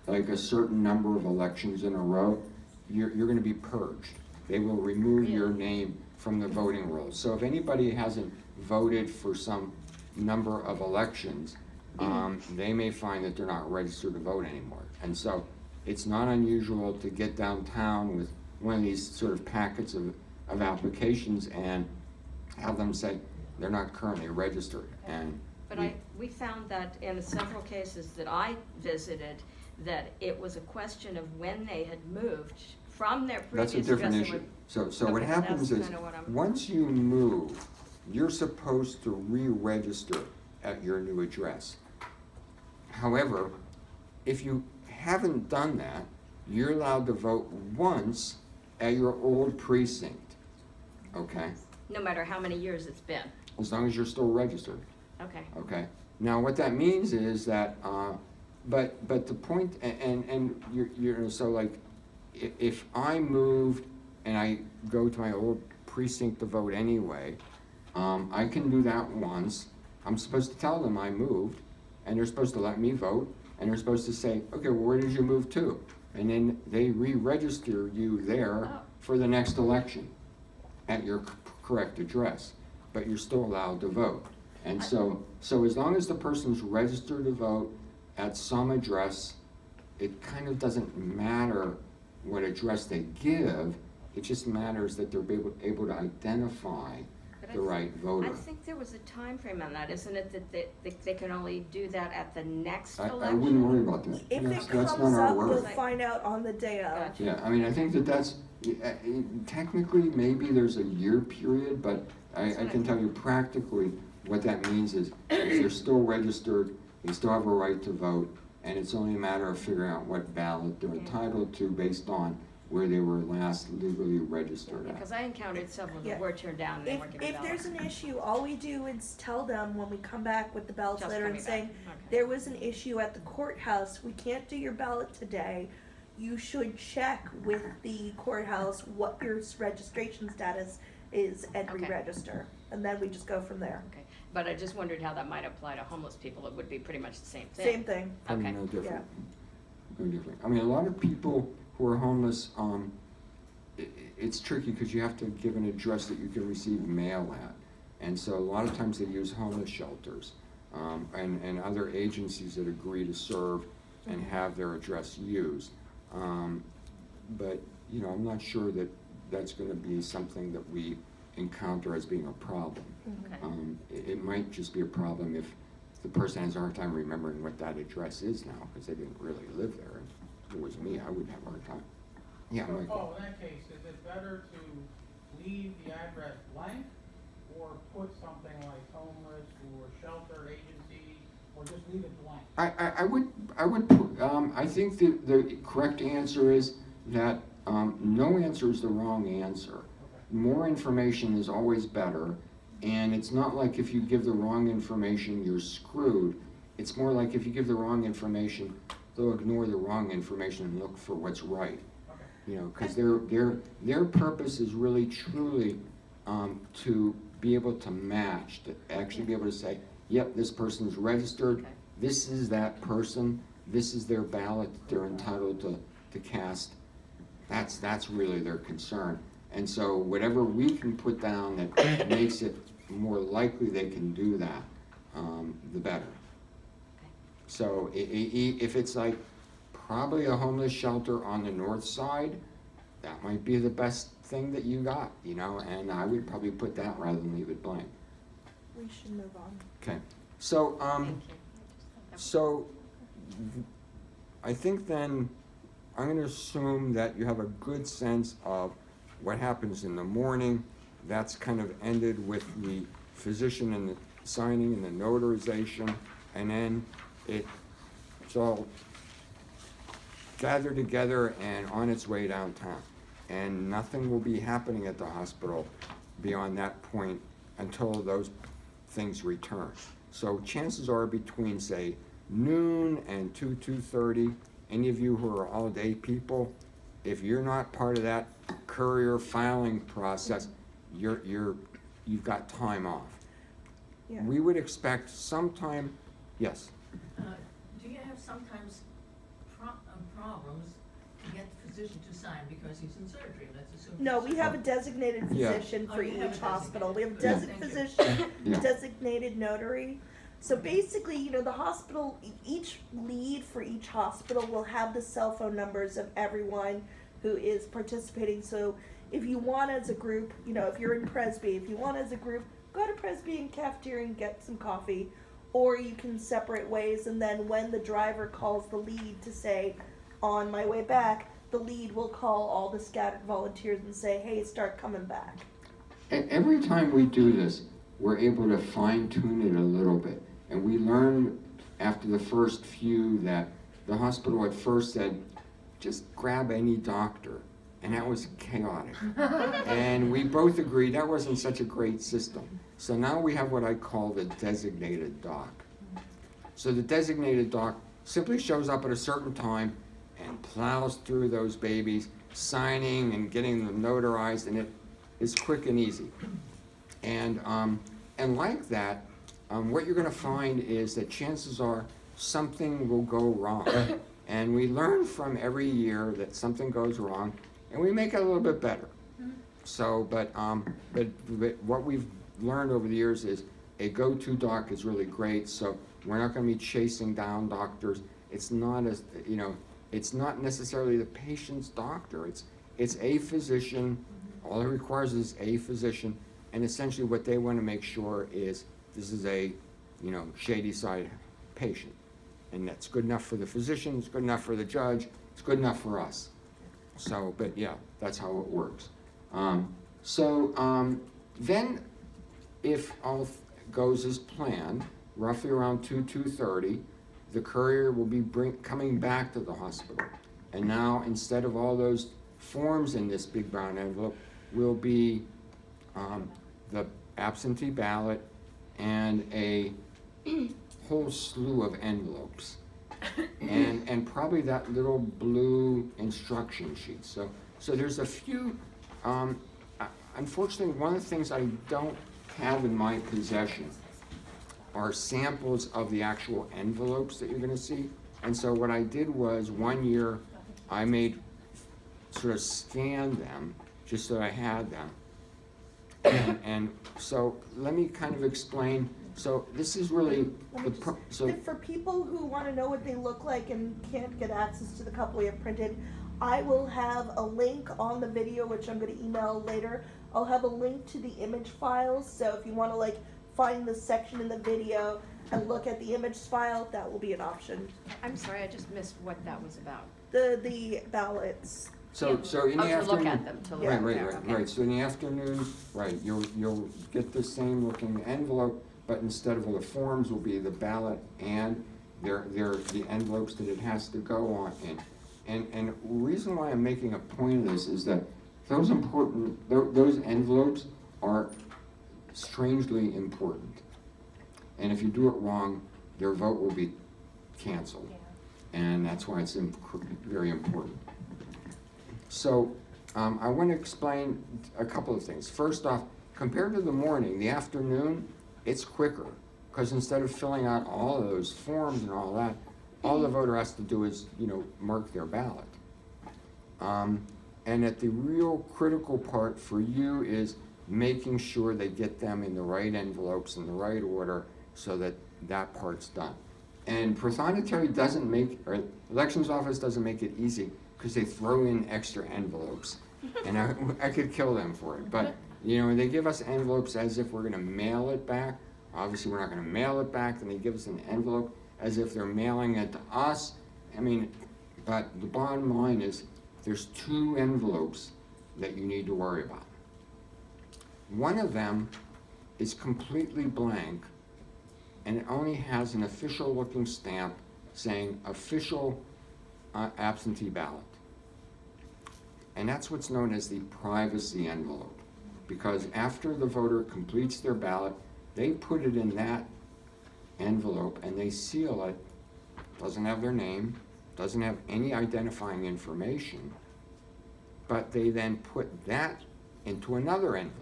like a certain number of elections in a row, you're going to be purged. They will remove your name from the voting rolls. So if anybody hasn't voted for some number of elections, they may find that they're not registered to vote anymore. And so it's not unusual to get downtown with one of these sort of packets of applications and have them say they're not currently registered. And but we found that in several cases that I visited, that it was a question of when they had moved from their previous that's a different address. issue. So what happens is, once you move, you're supposed to re-register at your new address. However, if you haven't done that, you're allowed to vote once at your old precinct, okay? No matter how many years it's been. As long as you're still registered. Okay. Okay. Now, what that means is that, but the point, and you're so like, if I moved and I go to my old precinct to vote anyway, I can do that once. I'm supposed to tell them I moved, and they're supposed to let me vote, and they're supposed to say, okay, well, where did you move to? And then they re-register you there for the next election at your correct address, but you're still allowed to vote. And so as long as the person's registered to vote at some address, it kind of doesn't matter what address they give, it just matters that they're able to identify the right voter. I think there was a time frame on that, isn't it, that they can only do that at the next election? I wouldn't worry about that. If that's it comes not our up, word. we'll find out on the day of. Gotcha. Yeah, I mean, I think that's, technically, maybe there's a year period, but I can tell you practically what that means is if they're still registered, they still have a right to vote, and it's only a matter of figuring out what ballot they're entitled to based on where they were last legally registered at. Because I encountered several that were turned down and they weren't given If ballots. there's an issue, all we do is tell them when we come back with the ballot Just letter and coming saying, back. Okay. there was an issue at the courthouse, we can't do your ballot today. You should check with the courthouse what your registration status is and Okay. re-register. And then we just go from there. Okay, but I just wondered how that might apply to homeless people. It would be pretty much the same thing. Same thing. Probably Okay. no different. No different. I mean, a lot of people who are homeless, it's tricky because you have to give an address that you can receive mail at. And so a lot of times they use homeless shelters and other agencies that agree to serve and have their address used. But, you know, I'm not sure that that's going to be something that we encounter as being a problem. Okay. It might just be a problem if the person has a hard time remembering what that address is now because they didn't really live there. If it was me, I would have a hard time. Yeah, Michael. Oh, in that case, is it better to leave the address blank or put something like homeless or shelter agency or just leave it blank? I think the correct answer is that no answer is the wrong answer. More information is always better, and it's not like if you give the wrong information, you're screwed. It's more like if you give the wrong information, they'll ignore the wrong information and look for what's right. You know, because their purpose is really truly to be able to match, to actually be able to say, yep, this person's registered, this is that person, this is their ballot that they're entitled to cast. That's really their concern. And so whatever we can put down that makes it more likely they can do that, the better. So if it's like probably a homeless shelter on the north side, that might be the best thing that you got, you know, and I would probably put that rather than leave it blank. We should move on. Okay, so I think then I'm going to assume that you have a good sense of what happens in the morning. That's kind of ended with the physician and the signing and the notarization, and then it's all gathered together and on its way downtown. And nothing will be happening at the hospital beyond that point until those things return. So chances are between, say, noon and 2:30, any of you who are all-day people, if you're not part of that courier filing process, you've got time off. Yeah. We would expect sometime, yes? Do you have sometimes problems to get the physician to sign because he's in surgery? Let's assume. No, we have a designated physician for each hospital. We have a physician, designated notary. So basically, you know, the hospital, each lead for each hospital will have the cell phone numbers of everyone who is participating. So if you want as a group, you know, if you're in Presby, if you want as a group, go to Presby and cafeteria and get some coffee. Or you can separate ways, and then when the driver calls the lead to say, on my way back, the lead will call all the scattered volunteers and say, hey, start coming back. And every time we do this, we're able to fine-tune it a little bit. And we learned after the first few that the hospital at first said, just grab any doctor. And that was chaotic. And we both agreed that wasn't such a great system. So now we have what I call the designated doc. So the designated doc simply shows up at a certain time and plows through those babies, signing and getting them notarized, and it is quick and easy. And like that, what you're going to find is that chances are something will go wrong. And we learn from every year that something goes wrong, and we make it a little bit better. So, but what we've learned over the years is a go-to doc is really great. So we're not going to be chasing down doctors. It's not as, you know, it's not necessarily the patient's doctor. It's a physician. All it requires is a physician, and essentially what they want to make sure is this is a, you know, shady side patient, and that's good enough for the physician. It's good enough for the judge. It's good enough for us. So, but yeah, that's how it works. Then, if all goes as planned, roughly around 2:30, the courier will be coming back to the hospital. And now, instead of all those forms in this big brown envelope, will be the absentee ballot and a whole slew of envelopes. And probably that little blue instruction sheet. So there's a few, unfortunately, one of the things I don't have in my possession are samples of the actual envelopes that you're going to see. And so what I did was, one year I made, sort of scanned them just so I had them. And so let me kind of explain. So this is really for people who want to know what they look like and can't get access to the couple we have printed, I will have a link on the video, which I'm going to email later. I'll have a link to the image files, so if you want to like find the section in the video and look at the image file, that will be an option. I'm sorry, I just missed what that was about. The ballots. So in the afternoon, to look at them, right. So in the afternoon, right, you'll get the same looking envelope. but instead of the forms will be the ballot and the envelopes that it has to go on in. And the reason why I'm making a point of this is that those envelopes are strangely important. And if you do it wrong, their vote will be canceled. And that's why it's very important. So I want to explain a couple of things. First off, compared to the morning, the afternoon, it's quicker. Because instead of filling out all of those forms and all that, all the voter has to do is, mark their ballot. And at the real critical part for you is making sure they get them in the right envelopes in the right order so that that part's done. And Prothonotary doesn't make, or elections office doesn't make it easy because they throw in extra envelopes. And I could kill them for it. But, they give us envelopes as if we're gonna mail it back. Obviously, we're not gonna mail it back, and they give us an envelope as if they're mailing it to us. But the bottom line is there's 2 envelopes that you need to worry about. One of them is completely blank, and it only has an official looking stamp saying official absentee ballot. And that's what's known as the privacy envelope, because after the voter completes their ballot, they put it in that envelope and they seal it. Doesn't have their name, doesn't have any identifying information, but they then put that into another envelope.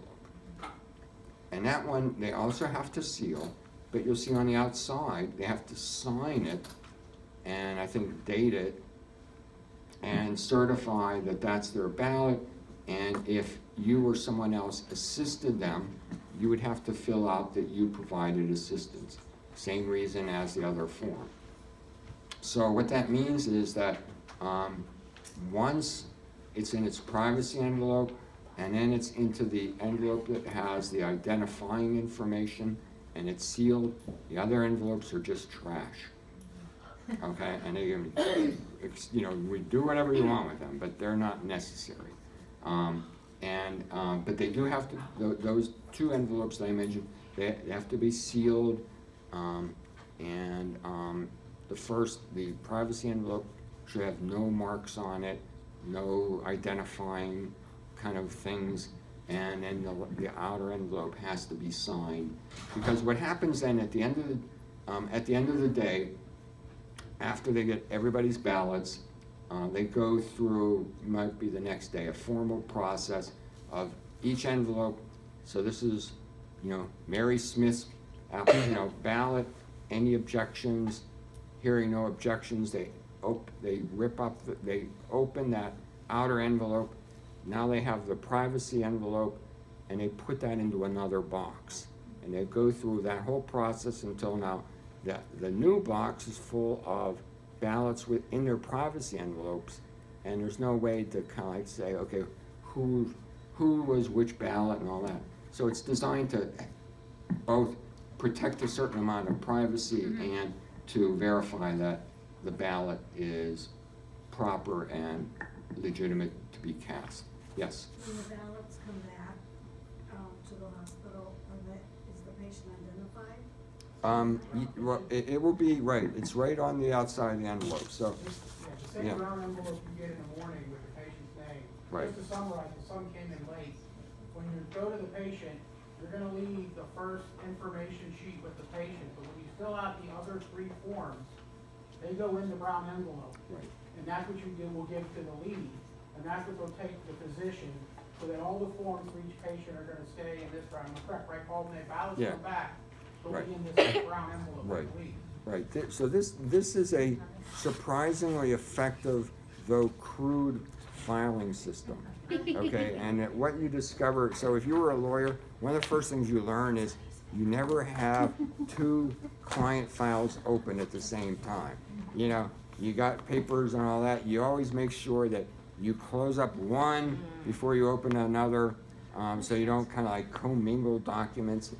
And that one they also have to seal, but you'll see on the outside they have to sign it and I think date it and certify that that's their ballot. And if you or someone else assisted them, you would have to fill out that you provided assistance. Same reason as the other form. So what that means is that once it's in its privacy envelope, and then it's into the envelope that has the identifying information, and it's sealed, the other envelopes are just trash. Okay, and they can, we do whatever you want with them, but they're not necessary. But they do have to, those 2 envelopes that I mentioned, they have to be sealed, the privacy envelope should have no marks on it, no identifying kind of things, and then the outer envelope has to be signed. Because what happens then at the end of the day, after they get everybody's ballots, they go through, might be the next day, a formal process of each envelope. So this is, Mary Smith's ballot. Any objections? Hearing no objections, they open that outer envelope. Now they have the privacy envelope, and they put that into another box. And they go through that whole process until now the new box is full of ballots within their privacy envelopes, and there's no way to kind of like say, okay, who was which ballot and all that. So it's designed to both protect a certain amount of privacy and to verify that the ballot is proper and legitimate to be cast. Yes? When the ballots come back to the hospital, is the patient identified? Well, it will be right. It's right on the outside of the envelope. So, the same brown envelope you get in the morning with the patient's name. Right. Just to summarize, if some came in late, when you go to the patient, you're going to leave the first information sheet with the patient, but when you fill out the other 3 forms, they go in the brown envelope. Right. And that's what will give to the lead, and that's what they'll take to the physician, so that all the forms for each patient are going to stay in this brown. I'm correct, right, Paul? When the ballots come back, they'll be in this brown envelope. Right. with the lead. Right. So this is a surprisingly effective, though crude, filing system. Okay, and what you discover, so if you were a lawyer, one of the first things you learn is you never have 2 client files open at the same time. You got papers and all that, you always make sure that you close up one before you open another, so you don't kind of like commingle documents,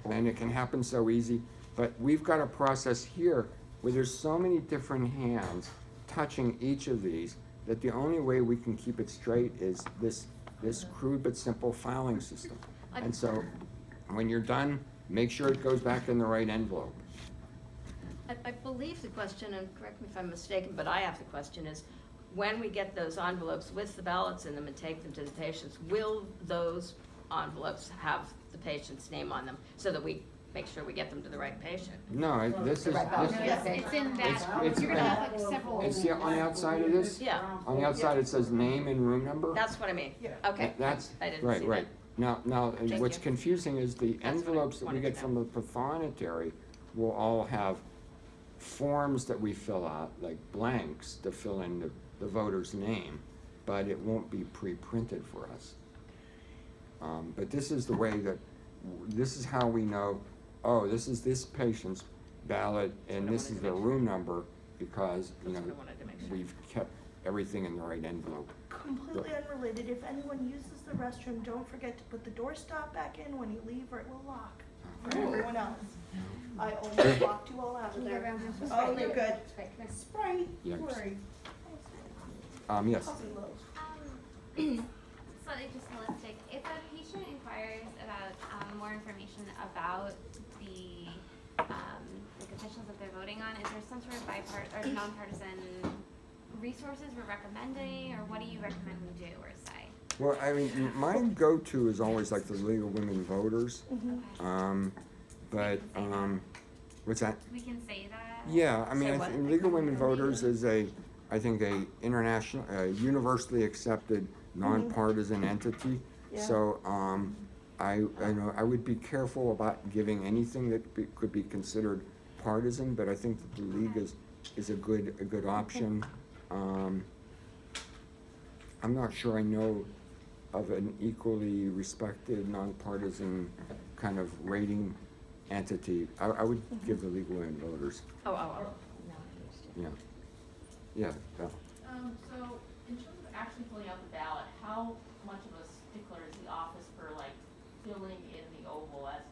and it can happen so easy. But we've got a process here where there's so many different hands touching each of these that the only way we can keep it straight is this crude but simple filing system. And so when you're done make sure it goes back in the right envelope. I believe the question, and correct me if I'm mistaken, but I have the question is, when we get those envelopes with the ballots in them and take them to the patients, will those envelopes have the patient's name on them so that we make sure we get them to the right patient? No, this is, It's in that, you're gonna have like several. it's on the outside of this? Yeah. On the outside, it says name and room number? That's what I mean. Okay. That's, I didn't right, see right. Now, Thank what's you. confusing is the what I envelopes that we wanted get to from the pathonetary will all have forms that we fill out, like blanks, to fill in the voter's name, but it won't be pre-printed for us. But this is the way that, this is how we know, oh, this is this patient's ballot, and this is their room number, because, you know, we've kept everything in the right envelope. Completely unrelated, if anyone uses the restroom, don't forget to put the doorstop back in when you leave, or it will lock for everyone else. I almost locked you all out of there. Oh, you're good. Sprite. Yikes. Worry. Yes. Slightly just holistic. If a patient inquires about more information about the officials that they're voting on, is there some sort of bipartisan or nonpartisan resources we're recommending, or what do you recommend we do or say? Well, I mean, my go-to is always like the League of Women Voters. But, what's that? We can say that? Yeah, I mean, League of Women Voters is I think a international, universally accepted, nonpartisan entity. Yeah. So, I know I would be careful about giving anything that could be considered partisan, but I think that the League is a good option. I'm not sure I know of an equally respected, nonpartisan kind of rating entity. I would give the League of Women Voters. Oh. Yeah. Yeah. So, in terms of actually filling out the ballot, how much of a stickler is the office for like filling in the oval as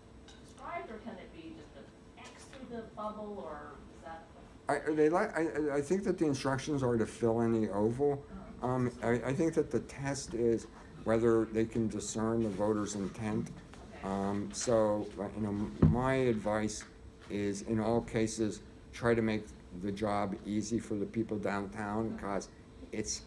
described, or can it be just an X through the bubble, or is that? I think that the instructions are to fill in the oval. I think that the test is whether they can discern the voter's intent. So, you know, my advice is, in all cases, try to make the job easy for the people downtown, because it's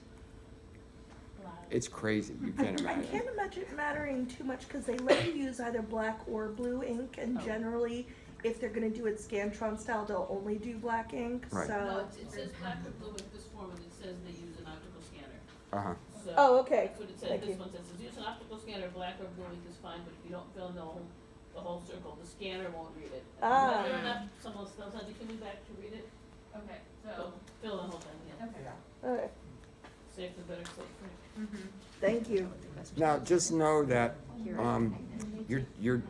crazy. You can't imagine. I can't imagine it mattering too much, because they let you use either black or blue ink, and generally, if they're going to do it Scantron style, they'll only do black ink. Right. So. No, it says black or blue with this form, and it says they use an optical scanner. So Oh, okay. that's what it says. Thank This you. one says, use an optical scanner, black or blue ink is fine, but if you don't fill in the whole circle, the scanner won't read it. Ah. Whether or not someone else has to come back to read it, Okay, so so, fill the whole thing, yeah. Okay. Safe the better, safe. Thank you. Now, just know that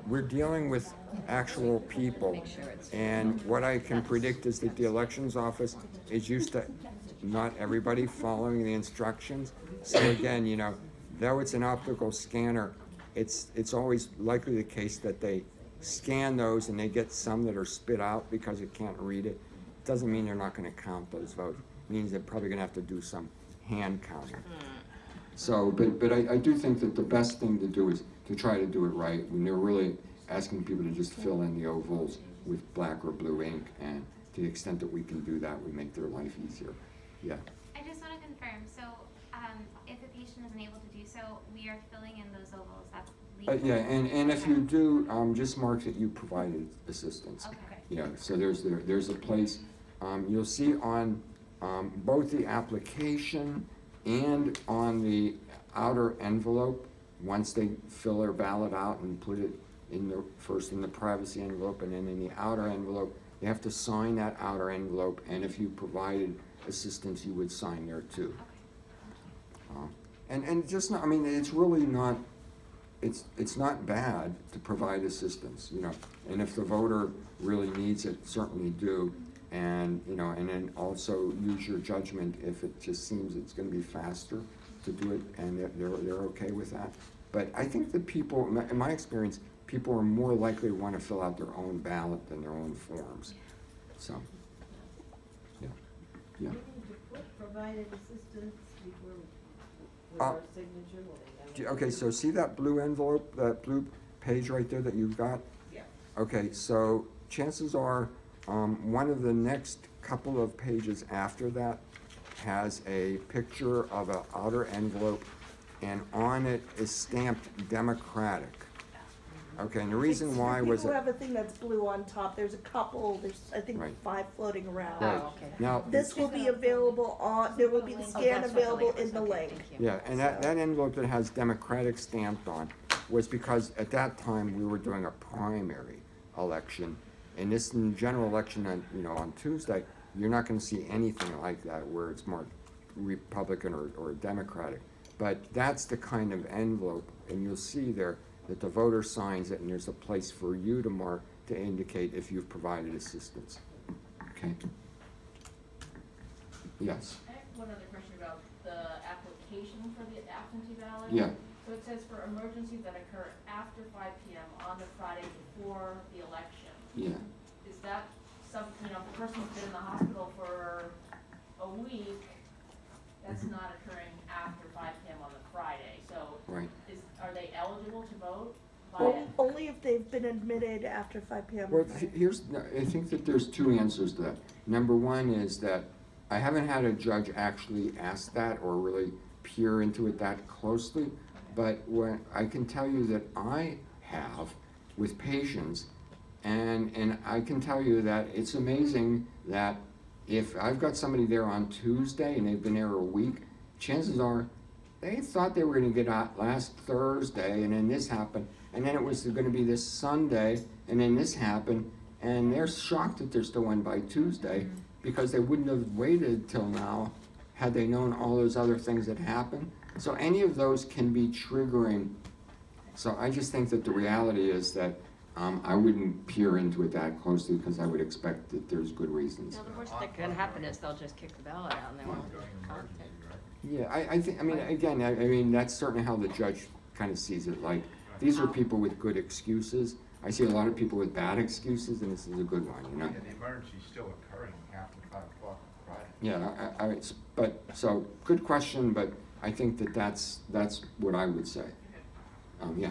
we're dealing with actual people, and what I can predict is that the elections office is used to not everybody following the instructions. So again, you know, though it's an optical scanner, it's always likely the case that they scan those and they get some that are spit out because it can't read it. Doesn't mean they're not going to count those votes. It means they're probably going to have to do some hand counting. So, but I do think that the best thing to do is to try to do it right when they're really asking people to just fill in the ovals with black or blue ink, and to the extent that we can do that, we make their life easier. Yeah. I just want to confirm, so if a patient isn't able to do so, we are filling in those ovals, that's legal? Yeah, and if you do, just mark that you provided assistance. Okay. Yeah, so there's a place, you'll see on both the application and on the outer envelope, once they fill their ballot out and put it first in the privacy envelope and then in the outer envelope, they have to sign that outer envelope, and if you provided assistance, you would sign there too. And just not, I mean, it's really not, it's not bad to provide assistance, you know, and if the voter really needs it, certainly do. And, you know, and then also use your judgment if it just seems it's going to be faster to do it, and they're okay with that. But I think that people, in my experience, people are more likely to want to fill out their own ballot than their own forms. So, yeah. Do we need to put provided assistance before with our signature? Will they know? Okay, so see that blue envelope, that blue page right there that you've got? Yeah. Okay, so chances are, one of the next couple of pages after that has a picture of an outer envelope, and on it is stamped Democratic. Okay, and the reason why was People it? have a thing that's blue on top. There's a couple, there's, I think, Right. 5 floating around. Right. okay. Now, This will be available on, there will be the Oh, scan that's what the available link was. in the Okay, link. thank you. yeah, and that envelope that has Democratic stamped on was because at that time we were doing a primary election. And this general election on, on Tuesday, you're not gonna see anything like that where it's marked Republican or Democratic. But that's the kind of envelope, and you'll see there that the voter signs it, and there's a place for you to mark to indicate if you've provided assistance. Okay? Yes. I have one other question about the application for the absentee ballot. Yeah. So it says for emergencies that occur after 5 p.m. on the Friday before the election. Yeah. Is that some, if the person's been in the hospital for a week, that's not occurring after 5 p.m. on the Friday, so Right. are they eligible to vote? Only if they've been admitted after 5 p.m. Well, I think that there's 2 answers to that. Number one is that I haven't had a judge actually ask that or really peer into it that closely, but when I can tell you that I have with patients, and I can tell you that it's amazing that if I've got somebody there on Tuesday and they've been there a week, chances are they thought they were gonna get out last Thursday, and then this happened, and then it was gonna be this Sunday, and then this happened, and they're shocked that they're still in by Tuesday because they wouldn't have waited till now had they known all those other things that happened. So any of those can be triggering. So I just think that the reality is that I wouldn't peer into it that closely because I would expect that there's good reasons. Now, the worst that can happen is they'll just kick the ballot out and they won't count it. Yeah, I think, again, I mean, that's certainly how the judge kind of sees it. Like, these are people with good excuses. I see a lot of people with bad excuses, and this is a good one, Yeah, the emergency's still occurring after 5 o'clock on Friday. Yeah, so, good question, but I think that that's what I would say. Yeah.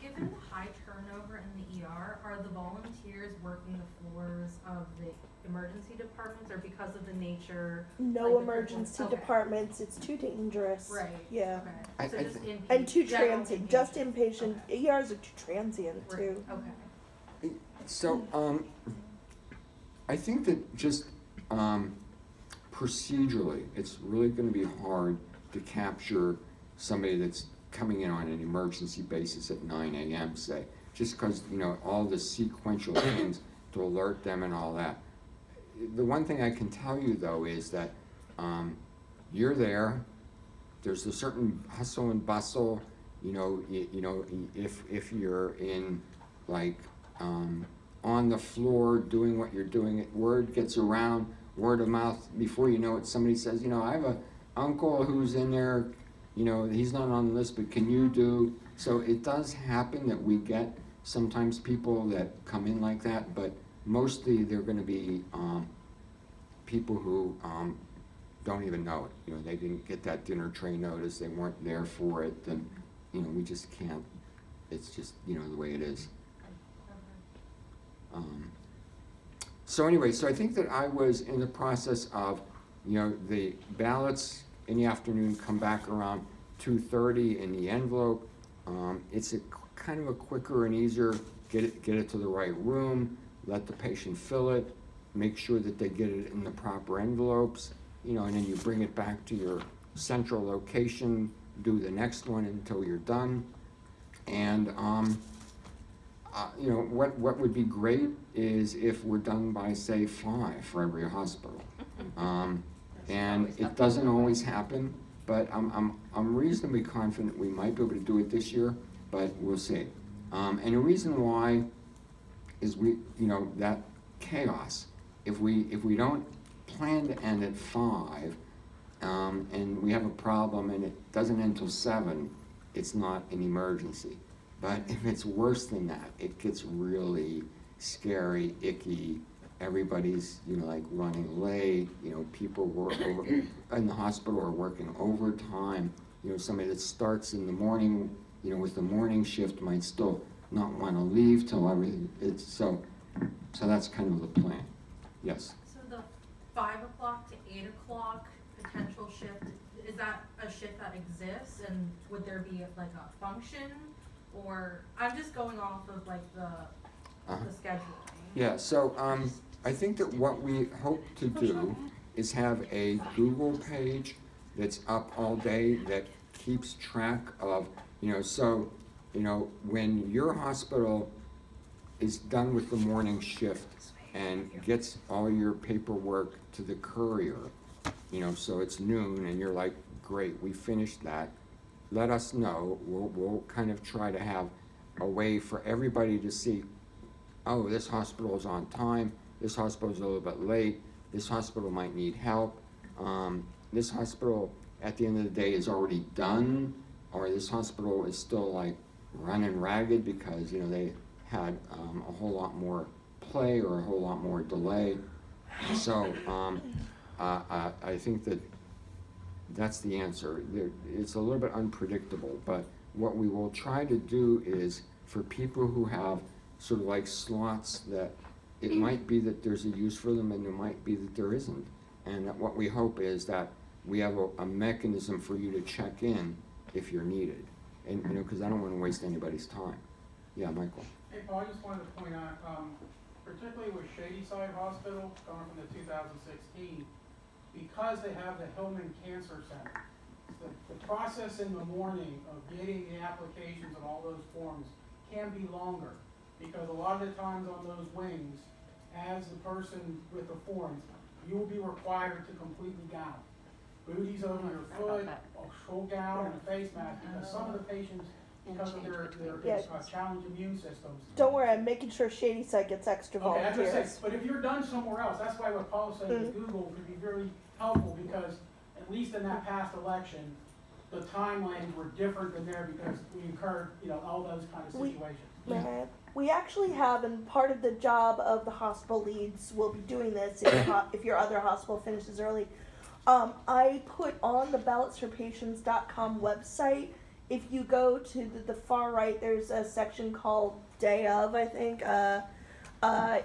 Given the high turnover in the ER, are the volunteers working the floors of the emergency departments, or because of the nature? No like the emergency okay. departments, it's too dangerous. Right. Yeah. Okay. So just And too general transient, just inpatient. ERs are too transient too. Okay. So, I think that just procedurally, it's really going to be hard to capture somebody that's coming in on an emergency basis at 9 a.m., say, just because, all the sequential things to alert them and all that. The one thing I can tell you, though, is that you're there. There's a certain hustle and bustle. If you're in, like, on the floor doing what you're doing, word gets around, word of mouth. Before you know it, somebody says, I have an uncle who's in there. He's not on the list, but can you do? So it does happen that we get sometimes people that come in like that, but mostly they're going to be people who don't even know it. They didn't get that dinner tray notice, they weren't there for it, and we just can't. It's just the way it is. So anyway, so I think that I was in the process of, the ballots in the afternoon come back around 2:30 in the envelope. It's kind of a quicker and easier, get it to the right room, let the patient fill it, make sure that they get it in the proper envelopes, and then you bring it back to your central location, do the next one until you're done. And what would be great is if we're done by, say, 5 for every hospital. And it doesn't always happen, but I'm reasonably confident we might be able to do it this year, but we'll see. And the reason why is that chaos. If we don't plan to end at 5, and we have a problem and it doesn't end till 7, it's not an emergency. But if it's worse than that, it gets really scary, icky. Everybody's, like running late. People in the hospital are working overtime. Somebody that starts in the morning, with the morning shift might still not want to leave till everything, so that's kind of the plan. Yes? So the 5 o'clock to 8 o'clock potential shift, is that a shift that exists, and would there be like a function, or I'm just going off of like the scheduling? Yeah, so I think that what we hope to do is have a Google page that's up all day that keeps track of, so, when your hospital is done with the morning shift and gets all your paperwork to the courier, so it's noon and you're like, great, we finished that, let us know. We'll kind of try to have a way for everybody to see, oh, this hospital is on time, this hospital is a little bit late, this hospital might need help, this hospital at the end of the day is already done, or this hospital is still like running ragged because they had a whole lot more play or a whole lot more delay. So I think that's the answer. It's a little bit unpredictable, but what we will try to do is for people who have sort of like slots that it might be that there's a use for them and it might be that there isn't. And that what we hope is that we have a mechanism for you to check in if you're needed. And because I don't want to waste anybody's time. Yeah, Michael. Hey, Paul, I just wanted to point out, particularly with Shadyside Hospital, going from the 2016, because they have the Hillman Cancer Center, the process in the morning of getting the applications and all those forms can be longer, because a lot of the times on those wings, as the person with the forms, you will be required to completely gown. Booties over your foot, a full gown, and a face mask, because some of the patients, because of their challenged immune systems. Don't worry, I'm making sure Shadyside gets extra Okay, that's what I volunteers. say, but if you're done somewhere else, that's why what Paul's saying with Google could be very helpful, because at least in that past election, the timelines were different than there because we incurred, all those kind of situations. We actually have, and part of the job of the hospital leads will be doing this if your other hospital finishes early. I put on the ballotsforpatients.com website, if you go to the far right, there's a section called Day of, I think.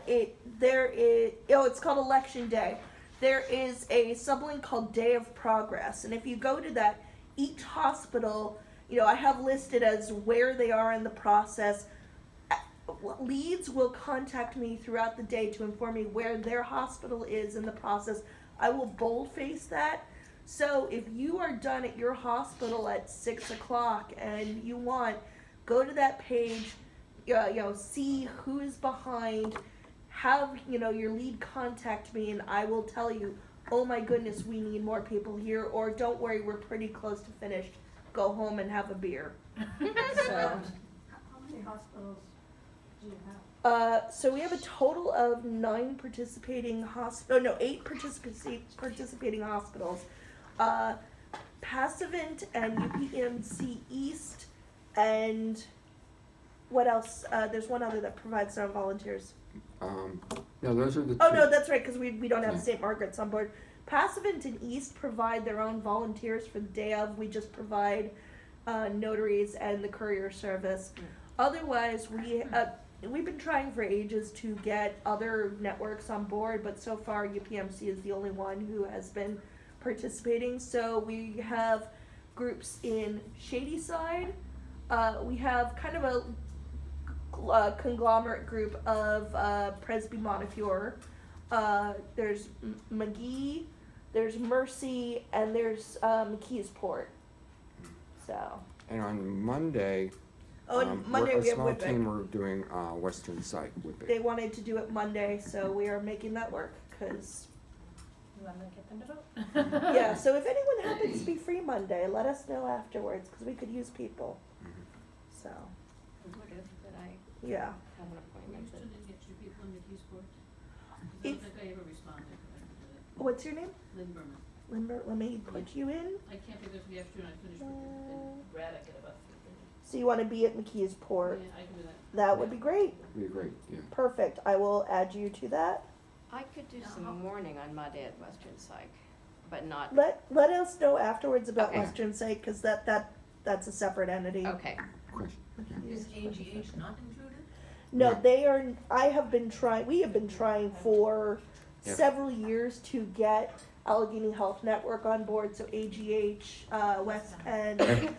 It's called Election Day. There is a sublink called Day of Progress, and if you go to that, each hospital, I have listed as where they are in the process. Leads will contact me throughout the day to inform me where their hospital is in the process. I will boldface that. So if you are done at your hospital at 6 o'clock and you want, go to that page, see who is behind, have, your lead contact me, and I will tell you, oh my goodness, we need more people here, or don't worry, we're pretty close to finished. Go home and have a beer. How many hospitals do you have? So we have a total of 8 participating hospitals. Passivant and UPMC East, and what else? There's one other that provides their own volunteers. No, those are the two. Oh no, that's right, because we don't have St. Margaret's on board. Passivant and East provide their own volunteers for the day of. We just provide notaries and the courier service. Otherwise, we've been trying for ages to get other networks on board, but so far UPMC is the only one who has been participating. So we have groups in Shadyside. We have kind of a conglomerate group of Presby Montefiore. There's McGee, there's Mercy, and there's McKeesport. So. And on Monday, Monday we have a small Whitbeck. team we're doing Western Site Whitbeck. They wanted to do it Monday, so we are making that work, because You want to get them to vote? yeah, so if anyone happens to be free Monday, let us know afterwards, because we could use people. So, What if that I yeah. have an We appointment? used to didn't get your people in McKeesport. I If- don't think I ever responded to What's your name? that. Lynn Berman. Limber, let me put you in. I can't because we have to, and I finished with Braddock at about 3:30. So you want to be at McKeesport. Yeah, I can do that. That would be great. Be great, yeah. Perfect. I will add you to that. I could do some morning on Monday at Western Psych, but not. Let us know afterwards about Okay. Western Site, because that's a separate entity. Okay, question. Is AGH not included? No, Yeah. they are, we have been trying for Yeah. several years to get Allegheny Health Network on board, so AGH, West Penn,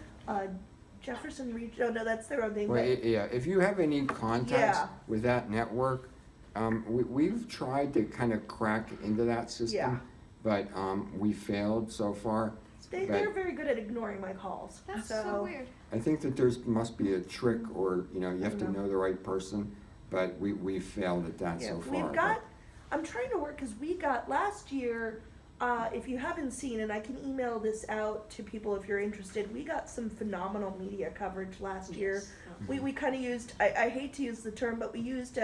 Jefferson Regional, no, that's their own thing, Well, but, yeah, if you have any contacts Yeah. with that network, we've tried to kind of crack into that system, Yeah. but we failed so far. they're very good at ignoring my calls, That's so weird. I think that must be a trick, or, you have to know the right person, but we've failed at that Yeah, so far. we've got, I'm trying to work, because we got, last year, if you haven't seen, and I can email this out to people if you're interested, we got some phenomenal media coverage last year. We kind of used, I hate to use the term, but we used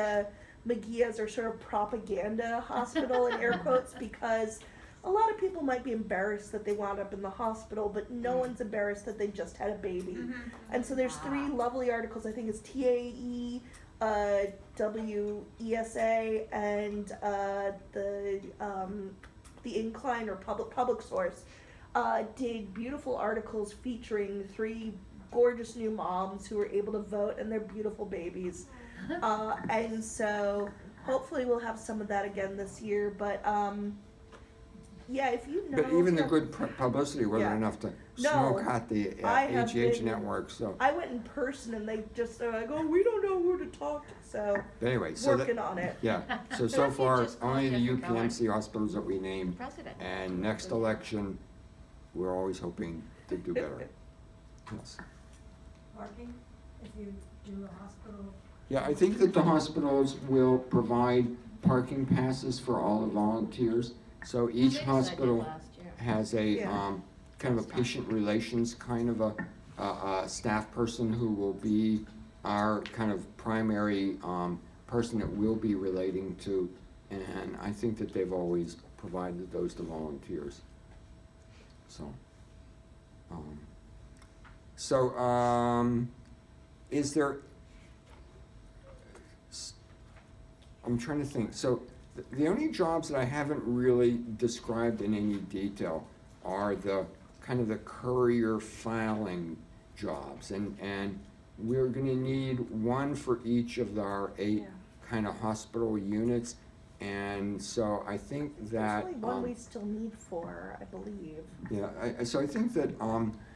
McGee as our sort of propaganda hospital in air quotes, because a lot of people might be embarrassed that they wound up in the hospital, but no one's embarrassed that they just had a baby. And so there's 3 lovely articles, I think it's TAE, WESA, and the Incline or Public Source did beautiful articles featuring 3 gorgeous new moms who were able to vote and their beautiful babies. And so hopefully we'll have some of that again this year, but yeah, if you know. But even the good publicity wasn't Yeah. enough to No, smoke out the I have AGH been- network, so. I went in person and they just are like, oh, we don't know who to talk to, so But anyway, so working on it. Yeah, so What if you far, just call only the different color? UPMC hospitals that we named, President. and next election, we're always hoping to do better. Yes. Parking, if you do a hospital. Yeah, I think that the hospitals will provide parking passes for all the volunteers. So each hospital has a, Yeah. kind of a patient relations kind of a staff person who will be our kind of primary, person that we'll be relating to. And I think that they've always provided those to volunteers. So, is there, I'm trying to think. So the only jobs that I haven't really described in any detail are the kind of the courier filing jobs. And we're gonna need one for each of our 8 kind of hospital units. And so I think that. There's only one we still need for, I believe. Yeah, so I think that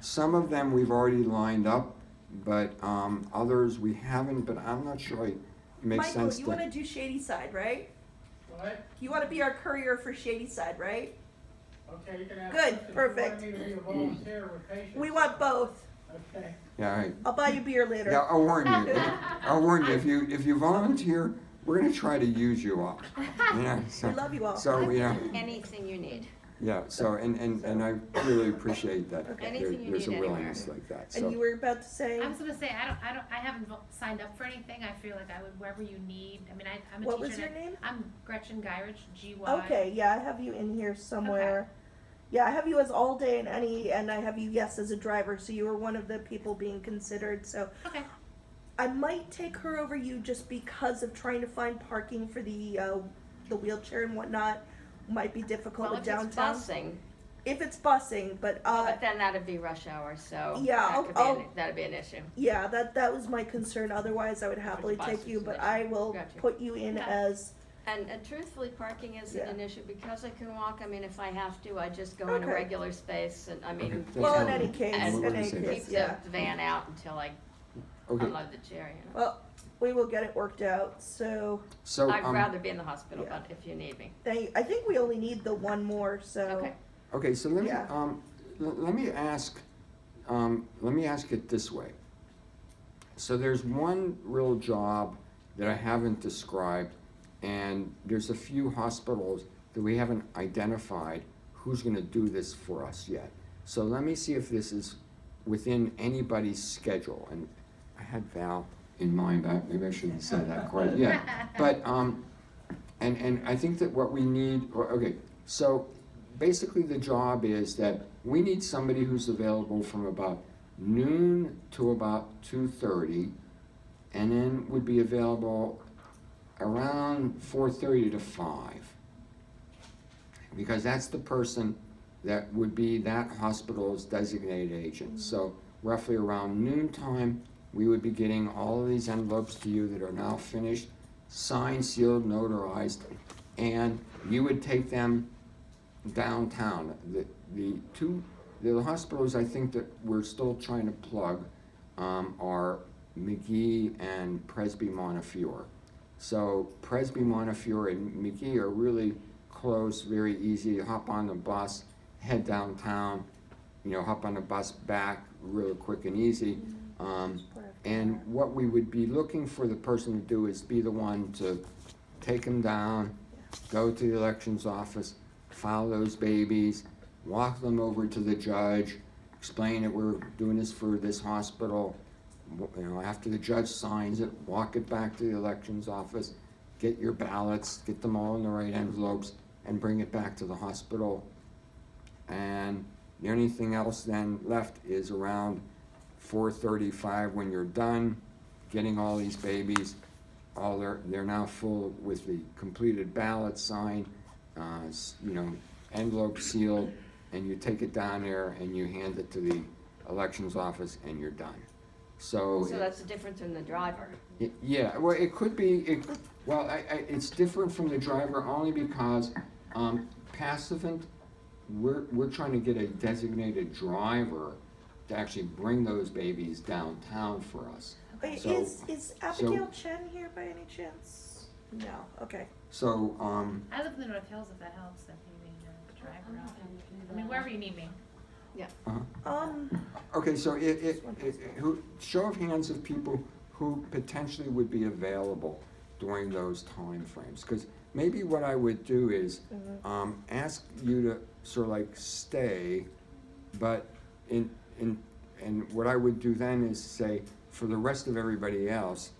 some of them we've already lined up, but others we haven't, but I'm not sure it makes Michael, sense you to. want to do Shady Side, right? What? You want to be our courier for Shady Side, right? Okay, you can have. Good, if you perfect. want me to be a volunteer with patients. We want both. Okay. Yeah, all right. I'll buy you beer later. Yeah, I'll warn you. I'll warn you, if you volunteer, we're gonna try to use you up. So, We love you all. So, Anything you need. yeah, so, and I really appreciate that Anything you there's a need anywhere. willingness like that, And you so. were about to say? I was gonna say, I haven't signed up for anything. I feel like I would, wherever you need. I mean, I'm a teacher. What was your name? I'm Gretchen Gyrich, G-Y. Okay, yeah, I have you in here somewhere. Yeah, I have you as all day and and I have you, yes, as a driver, so you were one of the people being considered, so. Okay. I might take her over you just because of trying to find parking for the wheelchair and whatnot. Might be difficult Well, with if it's downtown. busing, If it's busing, but but then that'd be rush hour, so Yeah, that'd be an issue. yeah, that was my concern. Otherwise, I would happily take buses you, and but then- I will Gotcha. put you in Okay. as. And truthfully, parking isn't Yeah. an issue because I can walk. I mean, if I have to, I just go in a Okay. regular space, and I mean, Okay, you Well, know, in any case, and in any keep case, the yeah. van out until I Okay, unload the chair. You know, Well, we will get it worked out. So, so, I'd rather be in the hospital, yeah. but if you need me, I think we only need the one more. So. okay. okay, so let me, Yeah. let me ask it this way. So there's one real job that I haven't described, and there's a few hospitals that we haven't identified who's gonna do this for us yet. So let me see if this is within anybody's schedule, and I had Val in mind, but maybe I shouldn't say that quite yet. But, and I think that what we need, okay, so basically the job is that we need somebody who's available from about noon to about 2:30, and then would be available around 4:30 to 5. Because that's the person that would be that hospital's designated agent. So roughly around noontime, we would be getting all of these envelopes to you that are now finished, signed, sealed, notarized, and you would take them downtown. The hospitals I think that we're still trying to plug are McGee and Presby Montefiore. So Presby Montefiore and McGee are really close, very easy. Hop on the bus, head downtown, hop on the bus back real quick and easy. And what we would be looking for the person to do is be the one to take them down, go to the elections office, file those babies, walk them over to the judge, explain that we're doing this for this hospital. After the judge signs it, walk it back to the elections office, get your ballots, get them all in the right envelopes, and bring it back to the hospital. And the only thing else then left is around 4:35 when you're done getting all these babies. They're now full with the completed ballot signed, envelope sealed, and you take it down there and you hand it to the elections office and you're done. So that's the difference in the driver. Yeah, well, it could be. It's different from the driver only because Passivant, we're trying to get a designated driver to actually bring those babies downtown for us. Wait, So- is Abigail Chen here by any chance? No. Okay. So I live in the North Hills, if that helps, then maybe drive around. I mean, wherever you need me. Yeah. Okay, so show of hands of people who potentially would be available during those time frames. Because maybe what I would do is ask you to sort of like stay, but and what I would do then is say, for the rest of everybody else,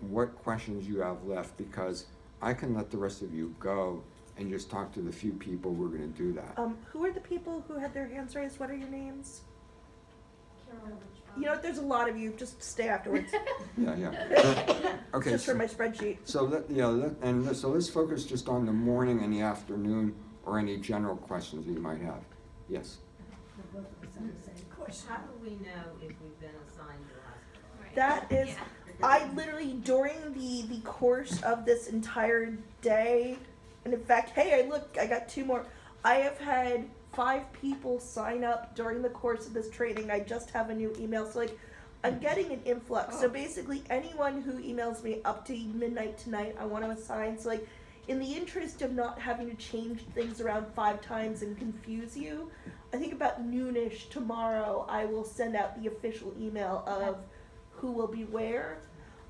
what questions you have left, because I can let the rest of you go and just talk to the few people who are going to do that. Who are the people who had their hands raised? What are your names? Carol. There's a lot of you. Just stay afterwards. Yeah. Okay. Just for my spreadsheet. So let's focus just on the morning and the afternoon, or any general questions you might have. Yes. We're both of us have the same question. How do we know if we've been assigned to a hospital? That is, I literally, during the course of this entire day, and in fact, hey, I got 2 more. I have had 5 people sign up during the course of this training. I just have a new email. So I'm getting an influx. So basically anyone who emails me up to midnight tonight, I want to assign. So in the interest of not having to change things around 5 times and confuse you, I think about noonish tomorrow, I will send out the official email of who will be where.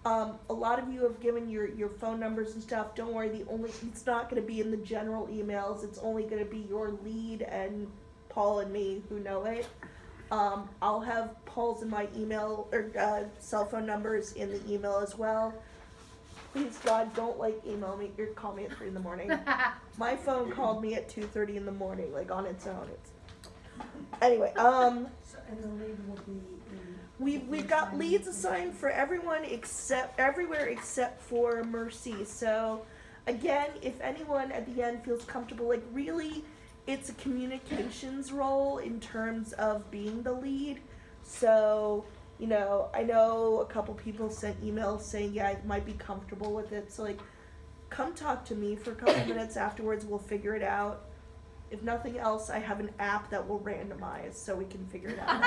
A lot of you have given your phone numbers and stuff. Don't worry, it's not going to be in the general emails. It's only going to be your lead and Paul and me who know it. I'll have Paul's and my email or cell phone numbers in the email as well. Please God, don't email me or call me at 3 in the morning. My phone called me at 2:30 in the morning, on its own. Anyway, And the lead will be We've got leads assigned for everyone everywhere except for Mercy. So again, if anyone at the end feels comfortable, really it's a communications role in terms of being the lead. So, I know a couple people sent emails saying, yeah, I might be comfortable with it. So come talk to me for a couple minutes afterwards, we'll figure it out. If nothing else, I have an app that will randomize so we can figure it out.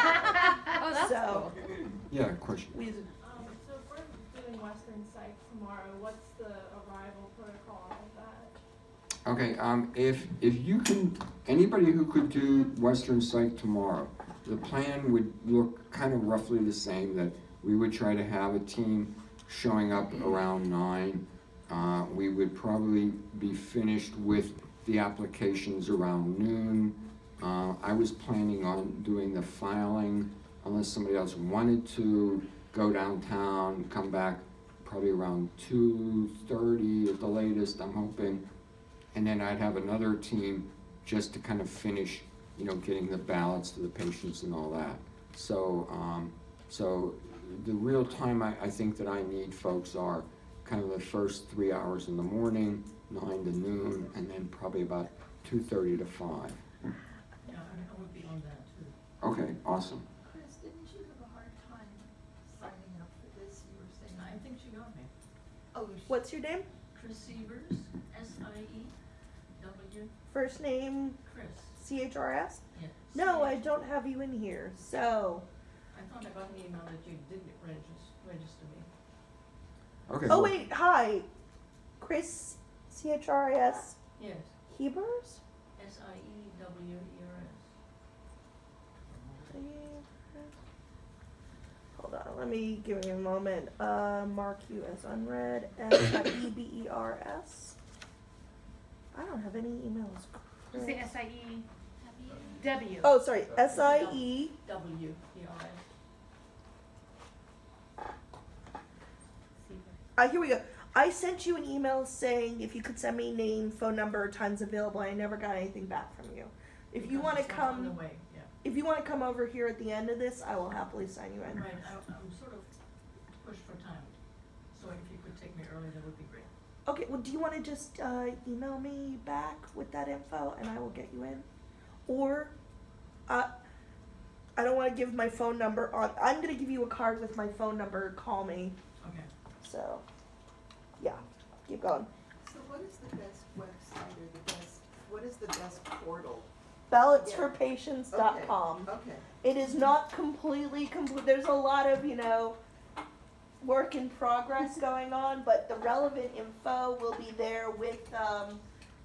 Oh, that's cool. Yeah, question. So if we're doing Western Psych tomorrow, what's the arrival protocol of that? Okay, if you can, anybody who could do Western Psych tomorrow, the plan would look kind of roughly the same, that we would try to have a team showing up around 9. We would probably be finished with the applications around noon. I was planning on doing the filing, unless somebody else wanted to go downtown, come back probably around 2:30 at the latest, I'm hoping. And then I'd have another team just to kind of finish, getting the ballots to the patients and all that. So, so the real time I think that I need folks are kind of the first 3 hours in the morning, 9 to noon, and then probably about 2:30 to 5. Yeah, I would be on that too. Okay, awesome. Chris, didn't you have a hard time Oh, What's your name? Chris Sievers, S-I-E-W, First name, Chris. C-H-R-S? Yeah. No, I don't have you in here, so. I thought I got an email that you did register me. Okay. Oh, well, wait, hi. Chris, C-H-R-I-S, Yes, Hebers? S-I-E-W-E-R-S. Hold on, let me give me a moment. Mark you as unread. S-I-E-B-E-R-S. I don't have any emails. Just say S-I-E-W. Oh, sorry, S-I-E. W-E-R-S. Here we go. I sent you an email saying if you could send me name, phone number, times available. I never got anything back from you. If you want to On the come, way, yeah. if you want to come over here at the end of this, I will happily sign you in. Right, I'm sort of pushed for time, so if you could take me early, that would be great. Okay, well, do you want to just email me back with that info and I will get you in? Or, I don't want to give my phone number on, I'm going to give you a card with my phone number, call me. Okay. So, yeah, keep going. So what is the best website or what is the best portal? Ballotsforpatients.com. Okay. It is not completely complete. There's a lot of, work in progress going on, but the relevant info will be there with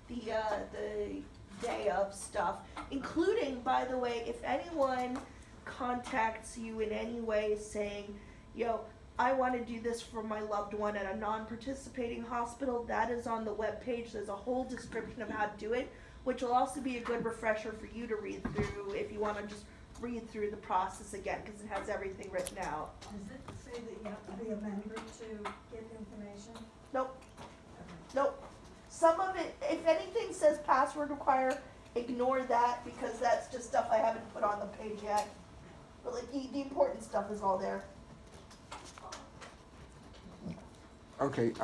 the day of stuff, including, by the way, if anyone contacts you in any way saying, I want to do this for my loved one at a non-participating hospital, that is on the webpage. There's a whole description of how to do it, which will also be a good refresher for you to read through if you want to just read through the process again, because it has everything written out. Does it say that you have to be a member to get information? Nope. Nope. Some of it, if anything says password require, ignore that because that's just stuff I haven't put on the page yet. But like the important stuff is all there. Okay,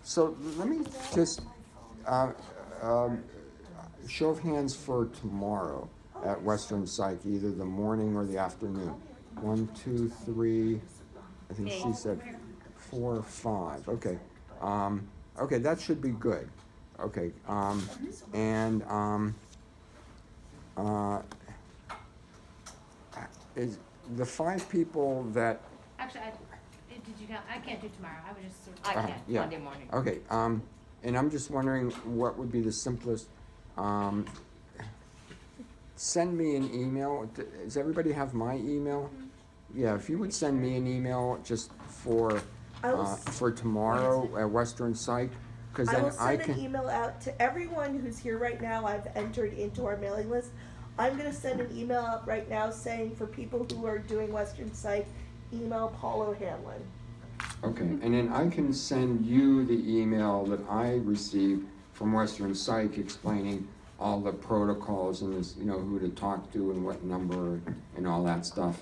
so let me just, show of hands for tomorrow at Western Psych, either the morning or the afternoon. 1, 2, 3, I think she said 4, 5, okay. Okay, that should be good. Okay, is the 5 people that Actually, did you count? I can't do tomorrow. I would just sort of. I can, yeah. Monday morning. Okay, and I'm just wondering what would be the simplest, send me an email. Does everybody have my email? Yeah, if you would send me an email just for tomorrow at Western Psych, because then I can. I will send an email out to everyone who's here right now. I've entered into our mailing list. I'm going to send an email out right now saying for people who are doing Western Psych, email Paulo Hanlon. Okay, and then I can send you the email that I received from Western Psych explaining all the protocols and this, who to talk to and what number and all that stuff.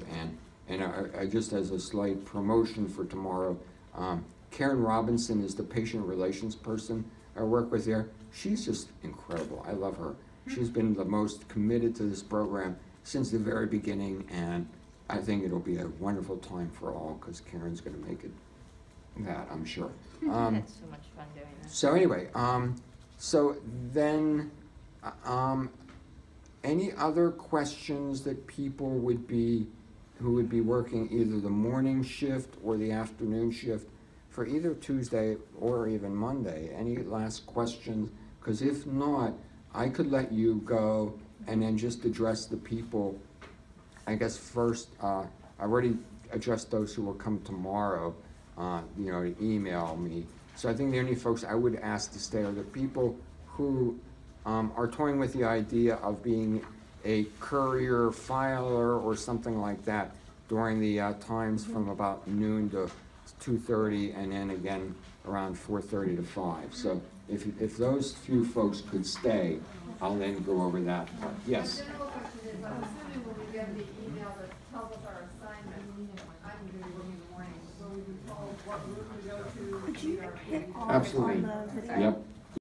And I just as a slight promotion for tomorrow, Karen Robinson is the patient relations person I work with there. She's just incredible. I love her. She's been the most committed to this program since the very beginning, and I think it'll be a wonderful time for all because Karen's going to make it that, I'm sure. It's so much fun doing that. So anyway, so then, any other questions that people who would be working either the morning shift or the afternoon shift for either Tuesday or even Monday? Any last questions? Because if not, I could let you go and then just address the people. I guess first, I already addressed those who will come tomorrow, to email me. So I think the only folks I would ask to stay are the people who are toying with the idea of being a courier filer or something like that during the times from about noon to 2:30 and then again around 4:30 to 5. So if those few folks could stay, I'll then go over that part. Yes? My general question is, I'm assuming when we get the email that tells us our assignment, I'm going to be working in the morning, so we would follow what route we go to. Could you hit on Absolutely. the video? Yep.